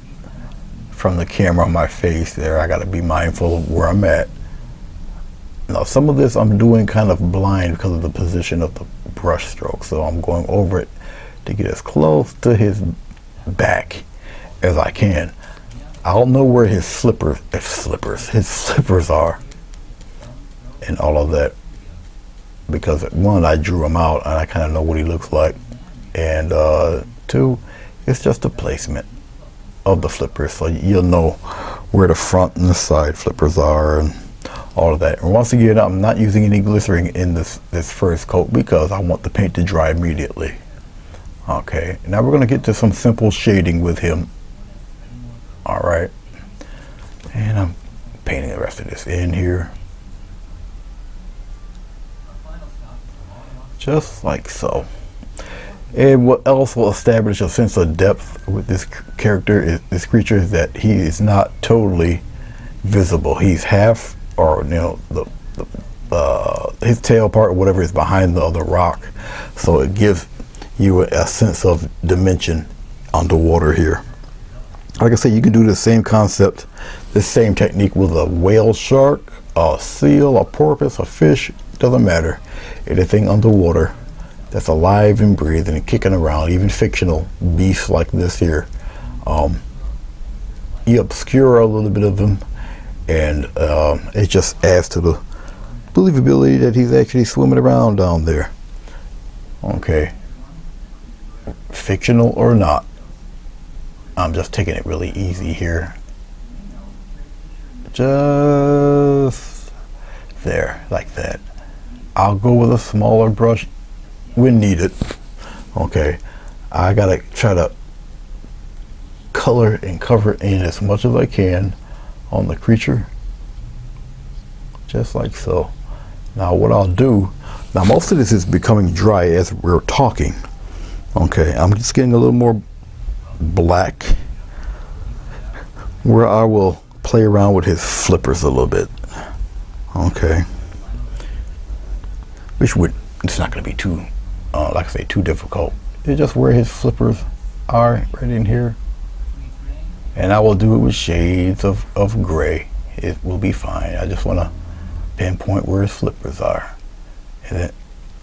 from the camera on my face there. I gotta be mindful of where I'm at. Now some of this I'm doing kind of blind because of the position of the brush stroke, so I'm going over it to get as close to his back as I can. I'll know where his slippers are and all of that, because one, I drew him out and I kind of know what he looks like, and two, it's just a placement of the flippers, so you'll know where the front and the side flippers are and all of that. And once again, I'm not using any glycerin in this first coat because I want the paint to dry immediately. Okay, now we're going to get to some simple shading with him. All right, and I'm painting the rest of this in here, just like so. And what else will establish a sense of depth with this character, this creature, is that he is not totally visible. He's half, or you know, his tail part or whatever is behind the other rock, so it gives you a sense of dimension underwater here. Like I said, you can do the same concept, the same technique with a whale, shark, a seal, a porpoise, a fish, doesn't matter. Anything underwater that's alive and breathing and kicking around, even fictional beasts like this here. You obscure a little bit of them, and it just adds to the believability that he's actually swimming around down there. Okay, fictional or not, I'm just taking it really easy here. Just there, like that. I'll go with a smaller brush when needed. Okay, I gotta try to color and cover in as much as I can on the creature, just like so. Now what I'll do, now most of this is becoming dry as we're talking. Okay, I'm just getting a little more black where I will play around with his flippers a little bit. Okay, it's not going to be too like I say, too difficult. It's just where his flippers are, right in here, and I will do it with shades of gray. It will be fine. I just want to pinpoint where his flippers are, and then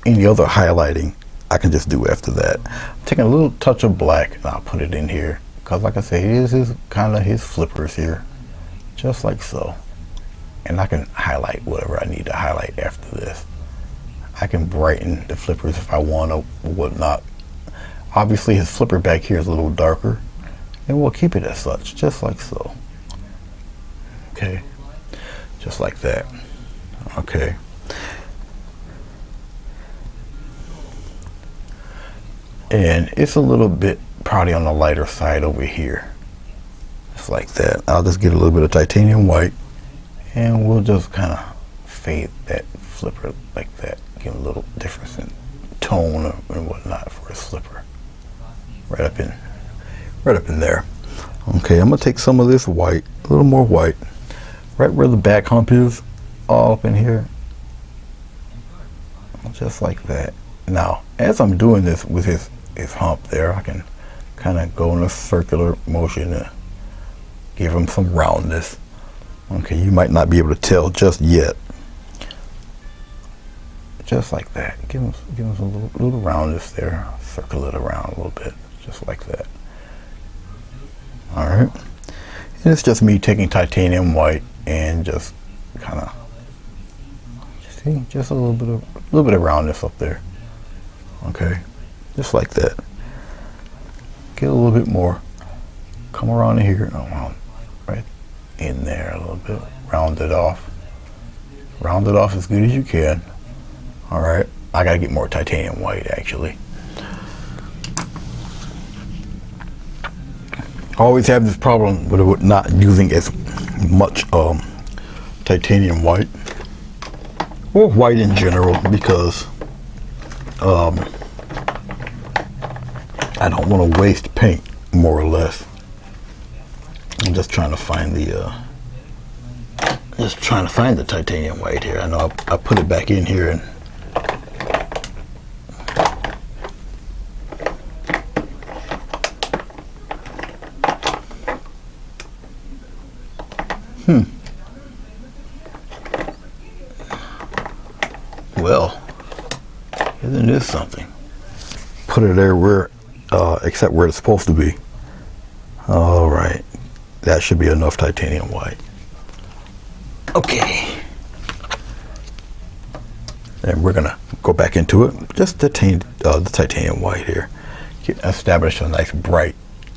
any other highlighting I can just do after that. I'm taking a little touch of black and I'll put it in here, because like I say, it is kind of his flippers here, just like so. And I can highlight whatever I need to highlight after this. I can brighten the flippers if I want to, or whatnot. Obviously his flipper back here is a little darker, and we'll keep it as such, just like so. Okay, just like that. Okay. And it's a little bit probably on the lighter side over here. Just like that. I'll just get a little bit of titanium white, and we'll just kind of fade that flipper like that. Give a little difference in tone and whatnot for his flipper. Right up in there. Okay, I'm gonna take some of this white, a little more white, right where the back hump is, all up in here. Just like that. Now, as I'm doing this with his hump there, I can kind of go in a circular motion to give him some roundness. Okay, you might not be able to tell just yet. Just like that. Give him some little roundness there. Circle it around a little bit, just like that. All right. And it's just me taking titanium white and just kind of see, just a little bit of roundness up there. Okay, just like that. Get a little bit more. Come around here. Oh, right in there a little bit. Round it off. Round it off as good as you can. All right. I gotta get more titanium white actually. I always have this problem with not using as much titanium white, or white in general, because I don't want to waste paint, more or less. I'm just trying to find the titanium white here. I know I put it back in here, and well, isn't this something? Put it there where, except where it's supposed to be. All right, that should be enough titanium white. Okay, and we're gonna go back into it. Just the titanium white here. Establish a nice bright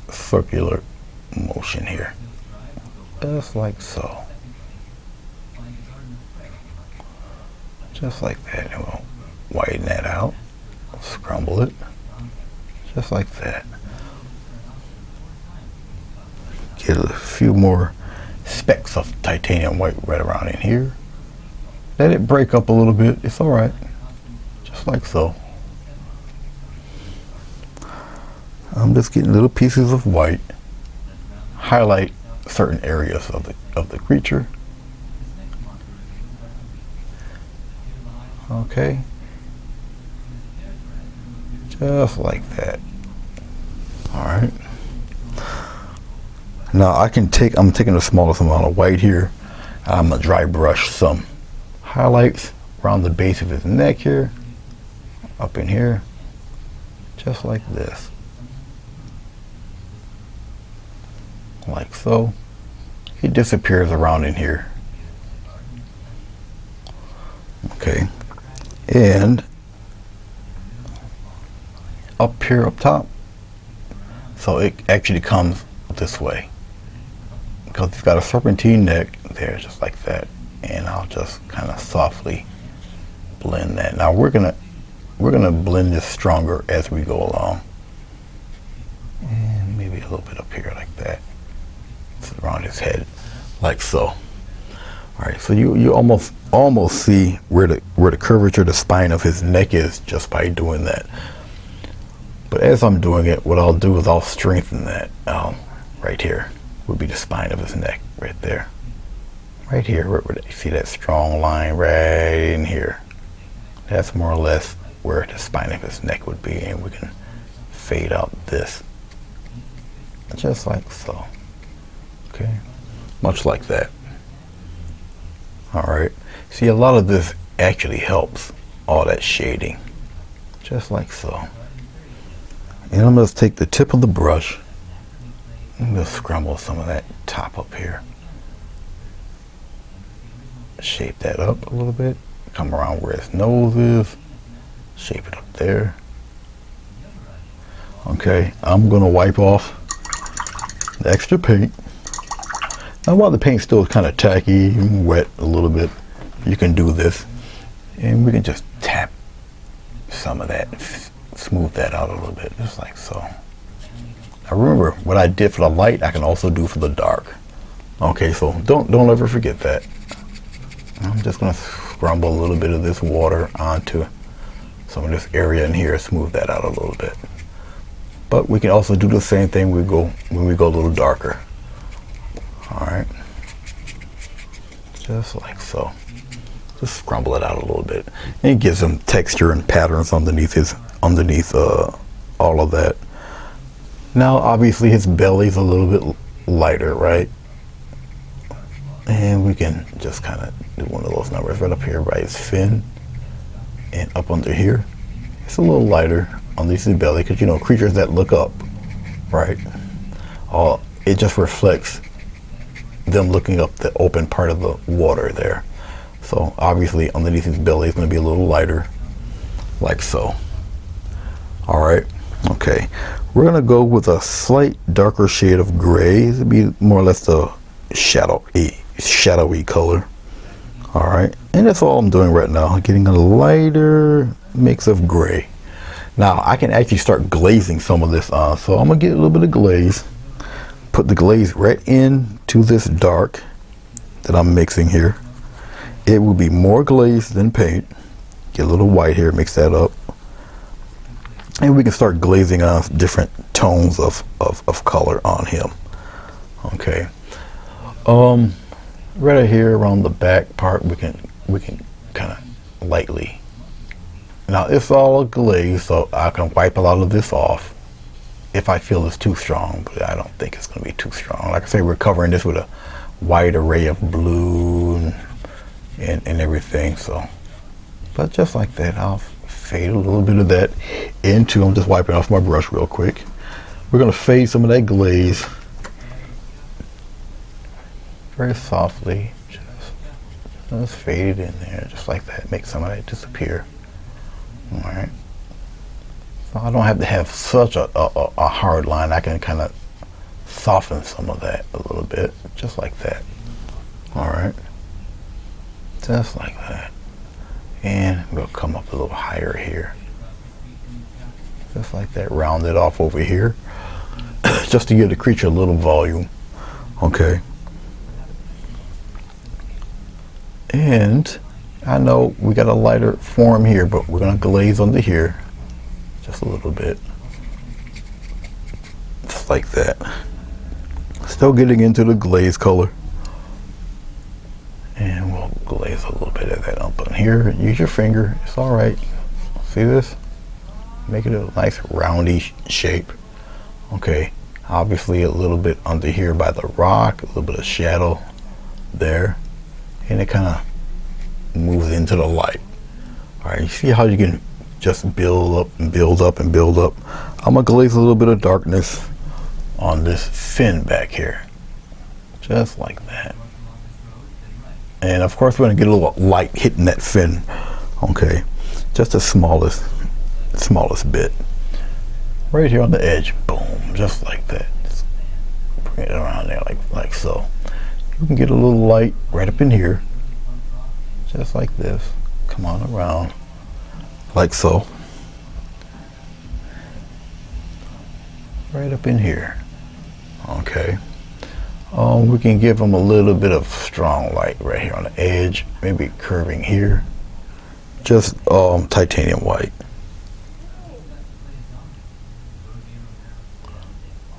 circular motion here, just like so. Just like that, and we'll whiten that out, scrumble it, just like that. Get a few more specks of titanium white right around in here. Let it break up a little bit, it's all right, just like so. I'm just getting little pieces of white, highlight certain areas of the creature. Okay, just like that. All right. Now I'm taking the smallest amount of white here. I'm gonna dry brush some highlights around the base of his neck here, up in here, just like this, like so. It disappears around in here. Okay. And up here up top, so it actually comes this way because it's got a serpentine neck there, just like that. And I'll just kind of softly blend that. Now we're gonna blend this stronger as we go along, and maybe a little bit up here like that. It's around his head, like so. All right, so you almost see where the curvature of the spine of his neck is just by doing that. But as I'm doing it, what I'll do is I'll strengthen that. Right here would be the spine of his neck, right there. Right here, where you see that strong line right in here. That's more or less where the spine of his neck would be, and we can fade out this, just like so. Okay, much like that. All right, see, a lot of this actually helps all that shading, just like so. And I'm going to take the tip of the brush and just scrumble some of that top up here, shape that up a little bit. Come around where his nose is. Shape it up there. Okay, I'm gonna wipe off the extra paint. Now while the paint's still kind of tacky and wet a little bit, you can do this. And we can just tap some of that, smooth that out a little bit, just like so. Now remember, what I did for the light, I can also do for the dark. Okay, so don't ever forget that. I'm just gonna scrumble a little bit of this water onto some of this area in here, smooth that out a little bit. But we can also do the same thing when we go a little darker. All right, just like so. Just scrumble it out a little bit, and it gives them texture and patterns underneath all of that. Now, obviously, his belly's a little bit lighter, right? And we can just kind of do one of those numbers right up here by his fin, and up under here. It's a little lighter underneath his belly because, you know, creatures that look up, right? It just reflects them looking up the open part of the water there. So obviously underneath his belly is going to be a little lighter, like so. All right, okay. We're going to go with a slight darker shade of gray. It'll be more or less the shadowy color. All right, and that's all I'm doing right now, getting a lighter mix of gray. Now I can actually start glazing some of this on. So I'm going to get a little bit of glaze. Put the glaze right into this dark that I'm mixing here. It will be more glaze than paint. Get a little white here, mix that up. And we can start glazing on different tones of color on him. Okay. Right here around the back part, we can kind of lightly. Now it's all glaze, so I can wipe a lot of this off if I feel it's too strong, but I don't think it's going to be too strong. Like I say, we're covering this with a wide array of blue and everything, so. But just like that, I'll fade a little bit of that into, I'm just wiping off my brush real quick. We're going to fade some of that glaze very softly. Just fade it in there, just like that. Make some of that disappear. All right. So I don't have to have such a hard line. I can kind of soften some of that a little bit, just like that. All right. Just like that. And we'll come up a little higher here. Just like that. Round it off over here. Just to give the creature a little volume. Okay. And I know we got a lighter form here, but we're going to glaze under here. Just a little bit. Just like that. Still getting into the glaze color. And we'll glaze a little bit of that up on here. Use your finger. It's all right. See this? Make it a nice roundy shape. Okay. Obviously a little bit under here by the rock. A little bit of shadow there. And it kind of moves into the light. All right. You see how you can just build up and build up and build up. I'm going to glaze a little bit of darkness on this fin back here. Just like that. And of course, we're going to get a little light hitting that fin. Okay, just the smallest bit. Right here on the edge, boom, just like that. Just bring it around there like so. You can get a little light right up in here. Just like this. Come on around. Like so. Right up in here. Okay. We can give them a little bit of strong light right here on the edge, maybe curving here. Just titanium white.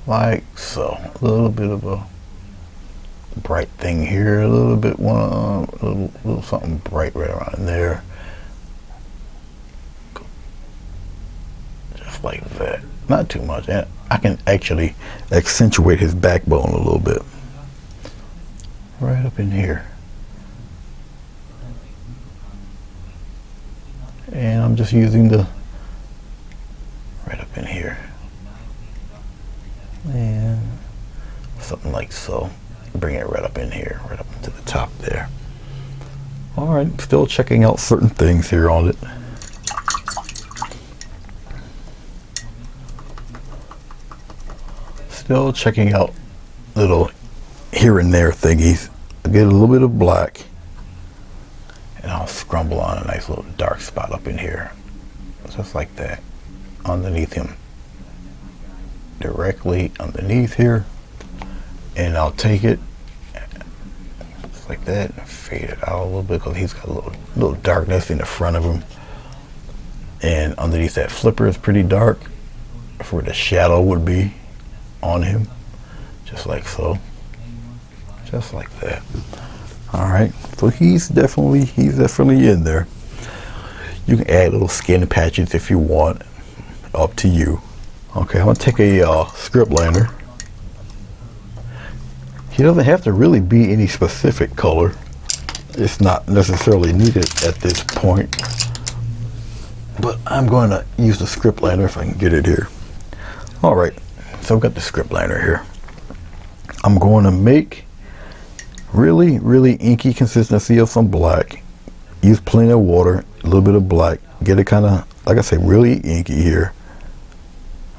Like so. A little bit of a bright thing here, a little bit a little something bright right around in there. Just like that. Not too much. And I can actually accentuate his backbone a little bit. Right up in here. And I'm just using the right up in here. And something like so. Bring it right up in here, right up to the top there. All right, still checking out certain things here on it. Still checking out little here and there thingies. I get a little bit of black, and I'll scrumble on a nice little dark spot up in here, just like that, underneath him, directly underneath here. And I'll take it just like that and fade it out a little bit, because he's got a little darkness in the front of him, and underneath that flipper is pretty dark for where the shadow would be on him, just like so, just like that. All right, so he's definitely in there. You can add little skin patches if you want, up to you. Okay, I'm gonna take a script liner. He doesn't have to really be any specific color. It's not necessarily needed at this point, but I'm going to use the script liner if I can get it here. All right, so I've got the script liner here. I'm going to make really inky consistency of some black. Use plenty of water, a little bit of black. Get it kind of, like I say, really inky here.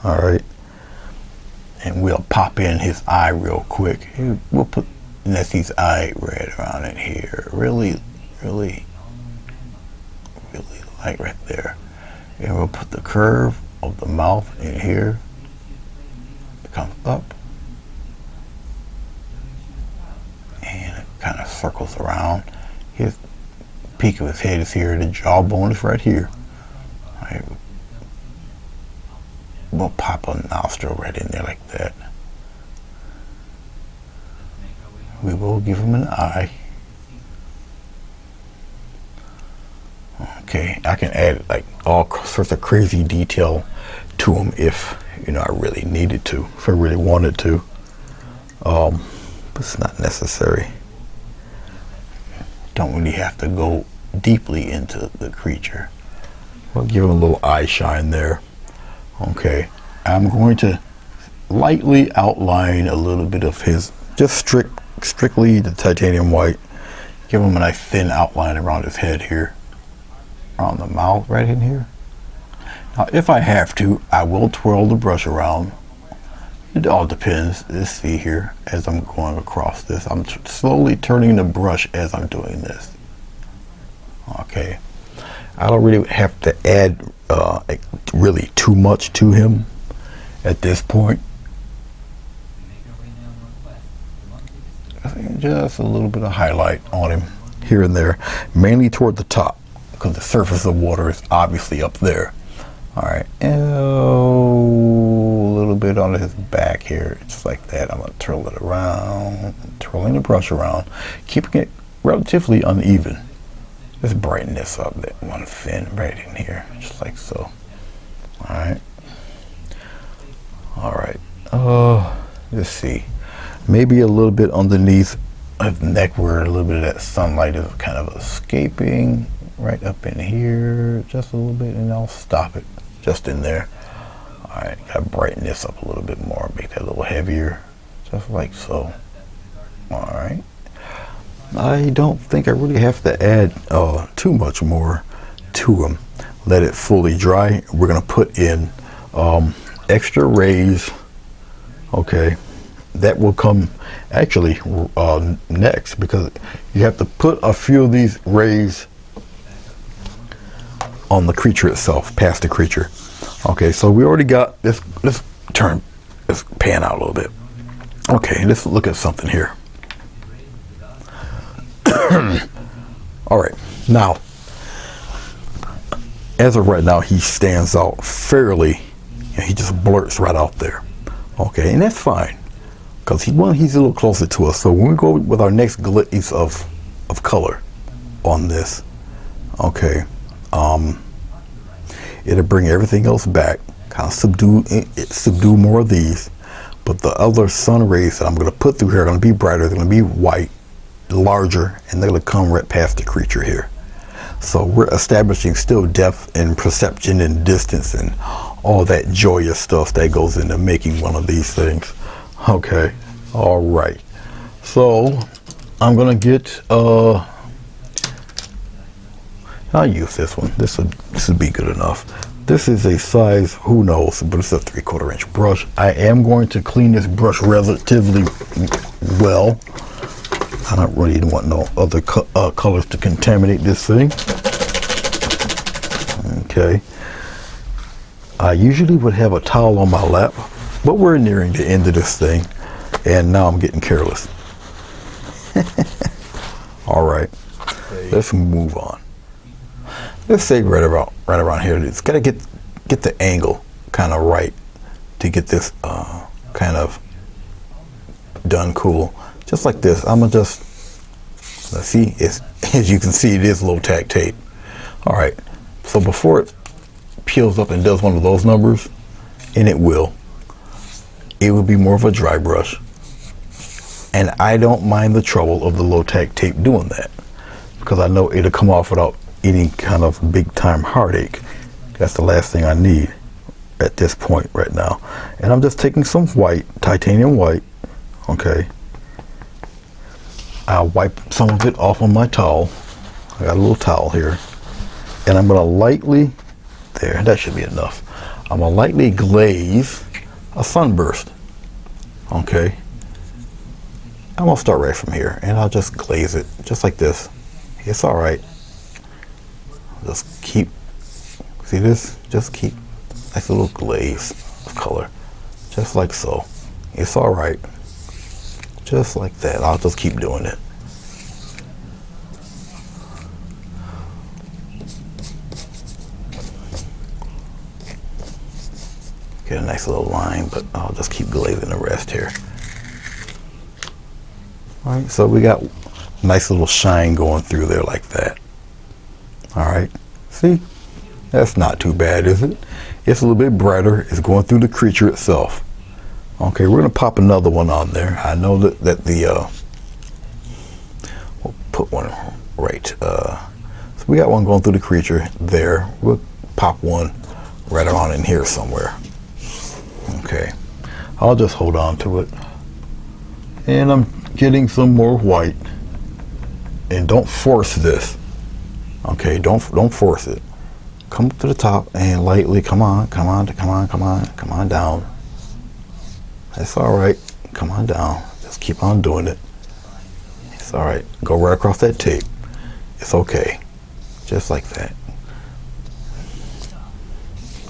All right. And we'll pop in his eye real quick. We'll put Nessie's eye red around it here. Really light right there. And we'll put the curve of the mouth in here. It comes up. And it kind of circles around. His peak of his head is here. The jawbone is right here. All right. We'll pop a nostril right in there like that. We will give him an eye. Okay, I can add like all sorts of crazy detail to him if, you know, I really needed to, if I really wanted to. But it's not necessary. Don't really have to go deeply into the creature. We'll give him a little eye shine there. Okay, I'm going to lightly outline a little bit of his, just strictly the titanium white. Give him a nice thin outline around his head here, around the mouth right in here. Now, if I have to, I will twirl the brush around. It all depends. Let's see here, as I'm going across this, I'm slowly turning the brush as I'm doing this. Okay, I don't really have to add really too much to him at this point. Just a little bit of highlight on him here and there, mainly toward the top, because the surface of water is obviously up there. All right, a little bit on his back here, just like that. I'm gonna twirl it around, twirling the brush around, keeping it relatively uneven. Just brighten this up, that one fin right in here, just like so. All right. All right. Let's see. Maybe a little bit underneath his neck where a little bit of that sunlight is kind of escaping, right up in here, just a little bit, and I'll stop it just in there. All right. Gotta brighten this up a little bit more, make that a little heavier, just like so. All right. I don't think I really have to add too much more to him. Let it fully dry. We're gonna put in extra rays. Okay, that will come actually next, because you have to put a few of these rays on the creature itself, past the creature. Okay, so we already got this. Let's pan out a little bit. Okay, let's look at something here. All right, now, as of right now, he stands out fairly. He just blurts right out there. Okay, and that's fine, because he's a little closer to us. So when we go with our next glaze of color on this, okay, it'll bring everything else back, kind of subdue more of these. But the other sun rays that I'm going to put through here are going to be brighter. They're going to be white, larger, and they're going to come right past the creature here. So we're establishing still depth and perception and distance and all that joyous stuff that goes into making one of these things. Okay, all right. So I'm gonna get I'll use this one. This would be good enough. This is a size, who knows, but it's a 3/4 inch brush. I am going to clean this brush relatively well. I don't really want no other colors to contaminate this thing. Okay. I usually would have a towel on my lap, but we're nearing the end of this thing, and now I'm getting careless. All right, let's move on. Let's say right around here. It's got to get the angle kind of right to get this kind of done cool. Just like this. I'm gonna just, let's see. As you can see, it is low tack tape. All right. So before it peels up and does one of those numbers, and it will be more of a dry brush. And I don't mind the trouble of the low tack tape doing that, because I know it'll come off without any kind of big time heartache. That's the last thing I need at this point right now. And I'm just taking some white, titanium white, okay. I'll wipe some of it off on my towel. I got a little towel here. And I'm gonna lightly, there, that should be enough. I'm gonna lightly glaze a sunburst, okay. I'm gonna start right from here, and I'll just glaze it, just like this. It's all right. Just keep, see this? Just keep nice little glaze of color, just like so. It's all right, just like that. I'll just keep doing it. Get a nice little line, but I'll just keep glazing the rest here. All right, so we got nice little shine going through there like that. All right, see, that's not too bad, is it? It's a little bit brighter. It's going through the creature itself. Okay, we're gonna pop another one on there. I know that we'll put one right. So we got one going through the creature there. We'll pop one right around in here somewhere. Okay, I'll just hold on to it. And I'm getting some more white. And don't force this. Okay, don't force it. Come up to the top and lightly, come on down. That's all right. Come on down. Just keep on doing it. It's all right. Go right across that tape. It's okay. Just like that.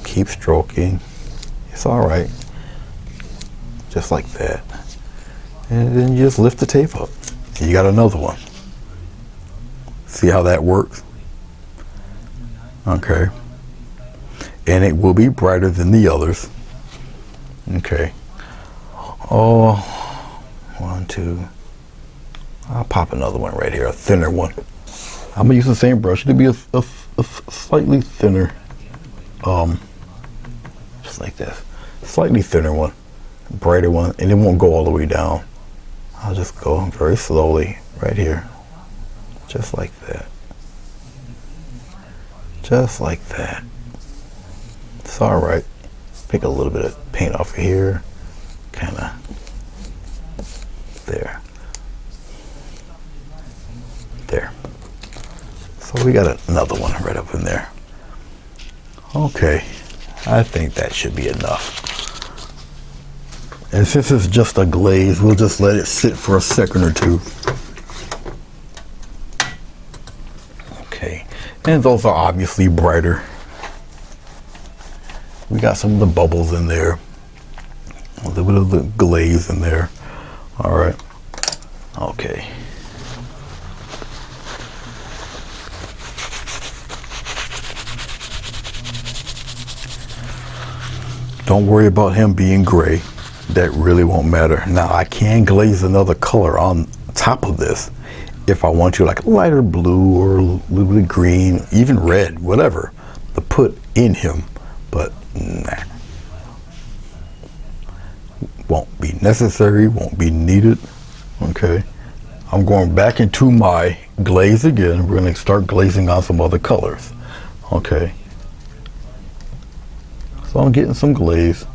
Keep stroking. It's all right. Just like that. And then you just lift the tape up. You got another one. See how that works? Okay. And it will be brighter than the others. Okay. Oh, 1, 2. I'll pop another one right here, a thinner one. I'm gonna use the same brush. It'll be a slightly thinner, just like this. Slightly thinner one, brighter one, and it won't go all the way down. I'll just go very slowly right here, just like that. Just like that. It's all right. Pick a little bit of paint off of here, kind of there. There. So we got another one right up in there. Okay, I think that should be enough. And since it's just a glaze, we'll just let it sit for a second or two. Okay, and those are obviously brighter. We got some of the bubbles in there, a little bit of the glaze in there. All right, okay. Don't worry about him being gray. That really won't matter. Now I can glaze another color on top of this if I want to, like lighter blue or a little bit green, even red, whatever, to put in him, but nah. Won't be necessary, won't be needed. Okay. I'm going back into my glaze again. We're gonna start glazing on some other colors. Okay. So I'm getting some glaze.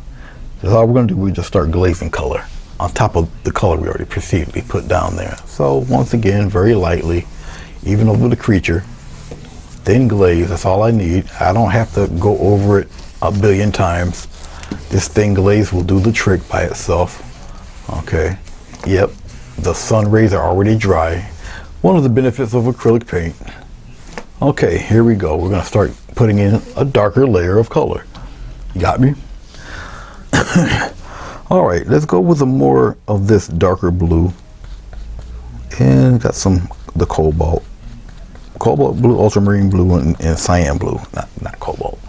That's all we're gonna do. We just start glazing color on top of the color we already previously put down there. So once again, very lightly, even over the creature, thin glaze. That's all I need. I don't have to go over it a billion times. This thin glaze will do the trick by itself. Okay. Yep. The sun rays are already dry. One of the benefits of acrylic paint. Okay, here we go. We're going to start putting in a darker layer of color. You got me? All right, let's go with more of this darker blue. And got the cobalt blue, ultramarine blue, and cyan blue. Not cobalt.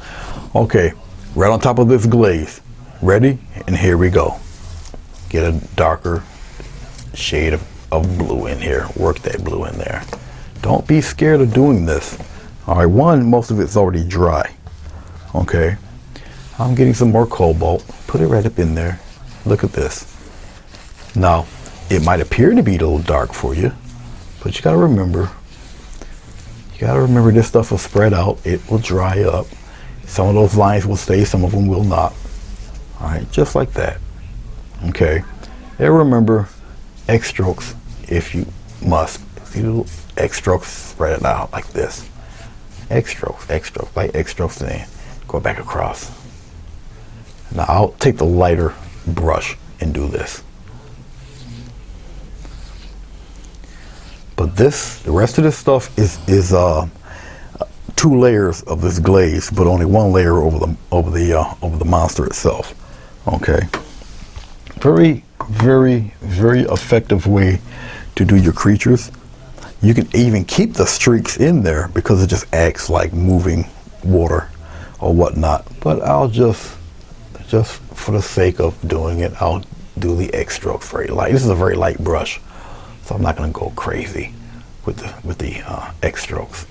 Okay, right on top of this glaze. Ready? And here we go. Get a darker shade of blue in here. Work that blue in there. Don't be scared of doing this. All right, most of it's already dry. Okay, I'm getting some more cobalt. Put it right up in there. Look at this. Now, it might appear to be a little dark for you, but you gotta remember this stuff will spread out. It will dry up. Some of those lines will stay, some of them will not. All right, just like that. Okay, and remember, X strokes if you must. See the little X strokes, spread it out like this. X strokes, like X strokes, and then go back across. Now I'll take the lighter brush and do this. But the rest of this stuff is 2 layers of this glaze, but only 1 layer over the monster itself. Okay. Very, very, very effective way to do your creatures. You can even keep the streaks in there because it just acts like moving water or whatnot. But I'll just for the sake of doing it, I'll do the X strokes very light. This is a very light brush, so I'm not going to go crazy with the X strokes.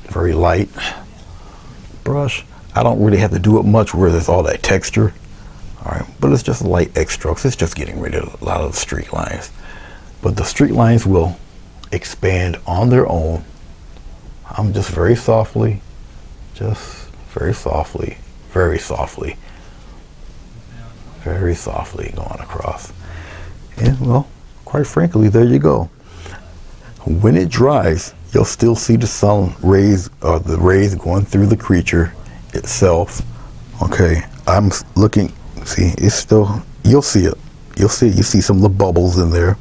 Very light brush. I don't really have to do it much where there's all that texture. All right, but it's just light X strokes. It's just getting rid of a lot of the streak lines. But the streak lines will expand on their own. I'm just very softly going across. And well, quite frankly, there you go. When it dries, you'll still see the sun rays, or the rays going through the creature itself. Okay, I'm looking. See, it's still, you'll see it. You see some of the bubbles in there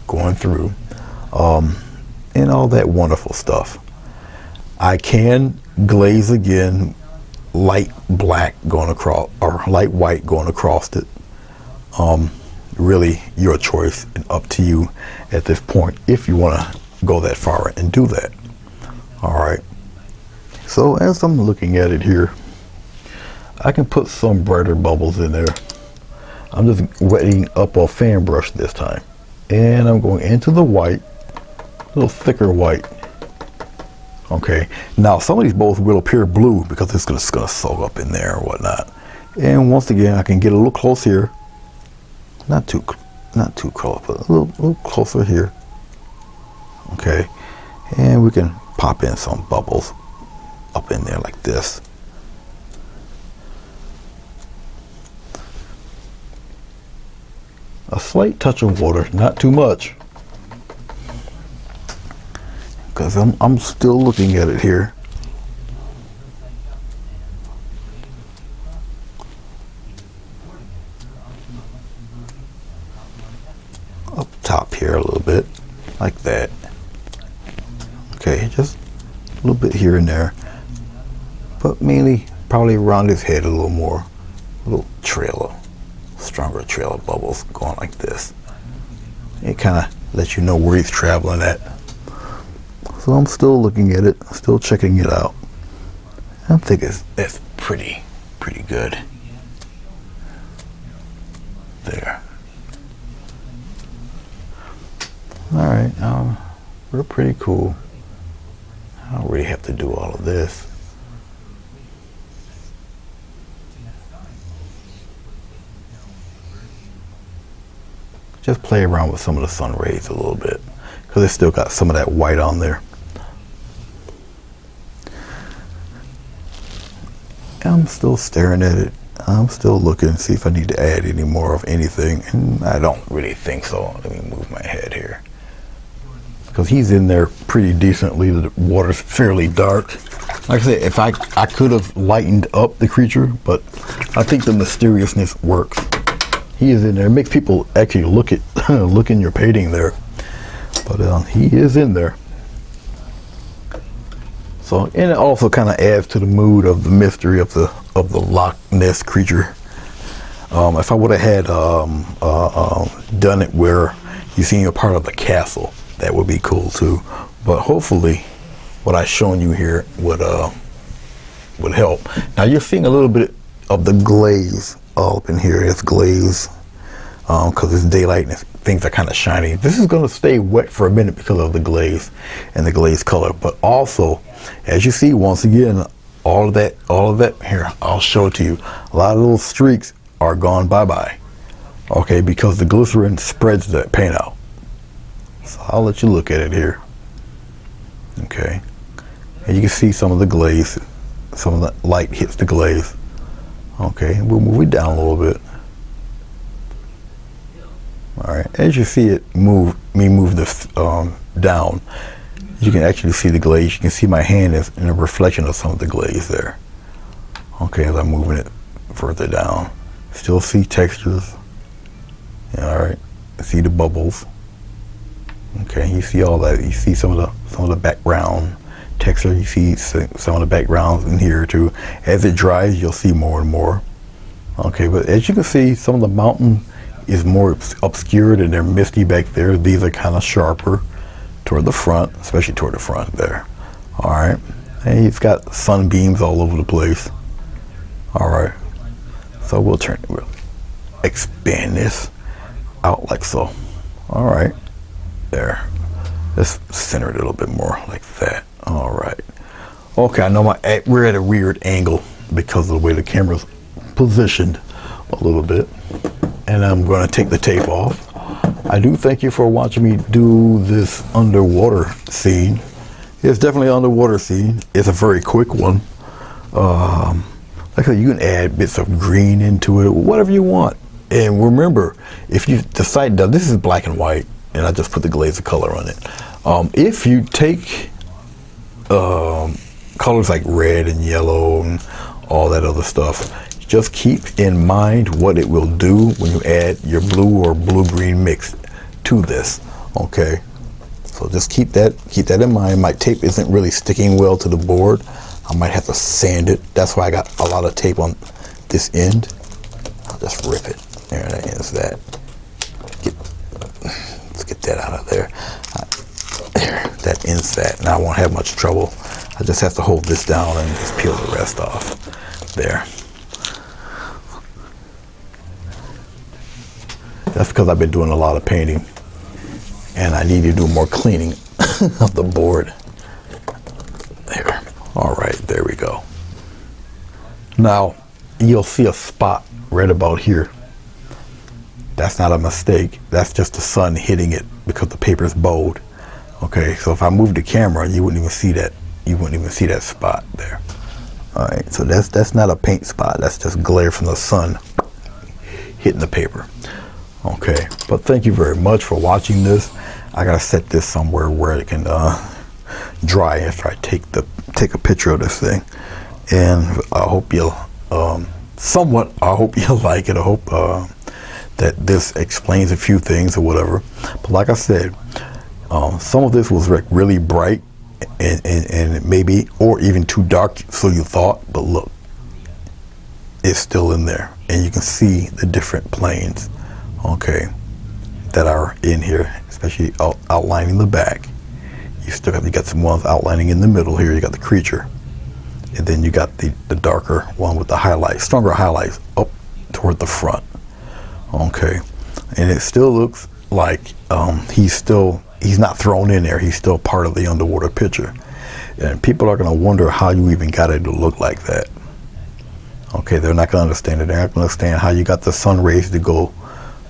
going through, and all that wonderful stuff. I can glaze again, light black going across, or light white going across it. Really your choice and up to you at this point if you want to go that far and do that. All right. So as I'm looking at it here, I can put some brighter bubbles in there. I'm just wetting up a fan brush this time. And I'm going into the white, a little thicker white. Okay, now some of these bowls will appear blue because it's just gonna soak up in there or whatnot. And once again, I can get a little close here. Not too close, but a little closer here. Okay, and we can pop in some bubbles up in there like this. A slight touch of water, not too much, because I'm still looking at it here. Up top here a little bit, like that. Okay, just a little bit here and there, but mainly probably around his head a little more, a little stronger trail of bubbles going like this. It kind of lets you know where he's traveling at. So I'm still looking at it, still checking it out. I think that's pretty good. There. All right, we're pretty cool. I don't really have to do all of this. Just play around with some of the sun rays a little bit because it's still got some of that white on there. I'm still staring at it. I'm still looking to see if I need to add any more of anything, and I don't really think so. Let me move my head here. because he's in there pretty decently. The water's fairly dark. Like I said, if I could have lightened up the creature, but I think the mysteriousness works. He is in there. It makes people actually look in your painting there. But he is in there. So, and it also kind of adds to the mood of the mystery of the Loch Ness creature. If I would have had done it where you see a part of the castle, that would be cool too. But hopefully, what I've shown you here would help. Now you're seeing a little bit of the glaze up in here. It's glaze because it's daylight and things are kind of shiny. This is going to stay wet for a minute because of the glaze and the glaze color. But also, as you see, once again, all of that here, I'll show it to you. A lot of those streaks are gone bye-bye. Okay, because the glycerin spreads that paint out. So I'll let you look at it here. Okay, and you can see some of the glaze, some of the light hits the glaze. Okay, we'll move it down a little bit. All right, as you see it move this down, you can actually see the glaze. You can see my hand is in a reflection of some of the glaze there. Okay, as I'm moving it further down, still see textures. Yeah, all right, see the bubbles. Okay, you see all that. You see some of the background texture. You see some of the backgrounds in here too. As it dries, you'll see more and more. Okay, but as you can see, some of the mountain is more obscured and they're misty back there. These are kind of sharper toward the front, especially toward the front there. All right, and it's got sunbeams all over the place. All right, so we'll expand this out like so. All right, there. Let's center it a little bit more like that. All right. Okay, I know we're at a weird angle because of the way the camera's positioned a little bit. And I'm going to take the tape off. I do thank you for watching me do this underwater scene. It's definitely an underwater scene. It's a very quick one. Like I said, you can add bits of green into it, whatever you want. And remember, if you decide, now this is black and white, and I just put the glaze of color on it. If you take colors like red and yellow and all that other stuff, just keep in mind what it will do when you add your blue or blue-green mix to this. Okay, so just keep that in mind. My tape isn't really sticking well to the board. I might have to sand it. That's why I got a lot of tape on this end. I'll just rip it. There, that ends that. Let's get that out of there. There, that ends that. Now I won't have much trouble. I just have to hold this down and just peel the rest off. There. That's because I've been doing a lot of painting and I need to do more cleaning of the board. There. All right, there we go. Now, you'll see a spot right about here. That's not a mistake. That's just the sun hitting it because the paper is bowed. Okay, so if I move the camera, you wouldn't even see that. You wouldn't even see that spot there. All right, so that's not a paint spot. That's just glare from the sun hitting the paper. Okay, but thank you very much for watching this. I gotta set this somewhere where it can dry after I take a picture of this thing. And I hope you'll I hope you'll like it. I hope that this explains a few things or whatever. But like I said, some of this was really bright and maybe or even too dark, so you thought. But look, it's still in there, and you can see the different planes. Okay, that are in here, especially outlining the back. You got some ones outlining in the middle here. You got the creature, and then you got the darker one with the highlights, stronger highlights up toward the front. Okay, and it still looks like he's not thrown in there. He's still part of the underwater picture, and people are going to wonder how you even got it to look like that. Okay, they're not going to understand it. They're not going to understand how you got the sun rays to go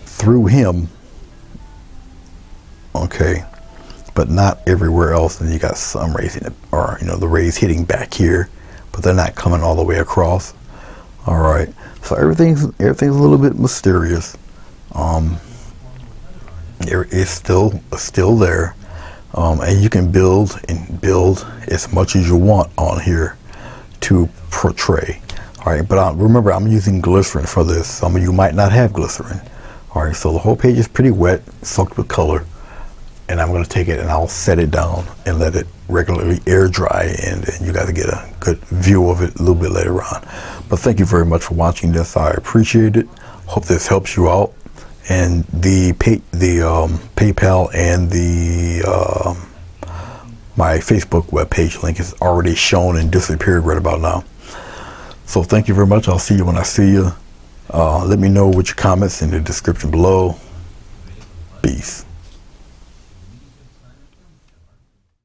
through him, okay, but not everywhere else. And you got sun rays in it, or the rays hitting back here, but they're not coming all the way across. All right, so everything's a little bit mysterious. There is still there. And you can build and build as much as you want on here to portray. All right, but remember, I'm using glycerin for this. Some of you might not have glycerin. All right, so the whole page is pretty wet, soaked with color, and I'm going to take it and I'll set it down and let it regularly air dry, and you got to get a good view of it a little bit later on. But thank you very much for watching this. I appreciate it. Hope this helps you out. And the PayPal and the my Facebook webpage link is already shown and disappeared right about now. So thank you very much. I'll see you when I see you. Let me know with your comments in the description below. Peace.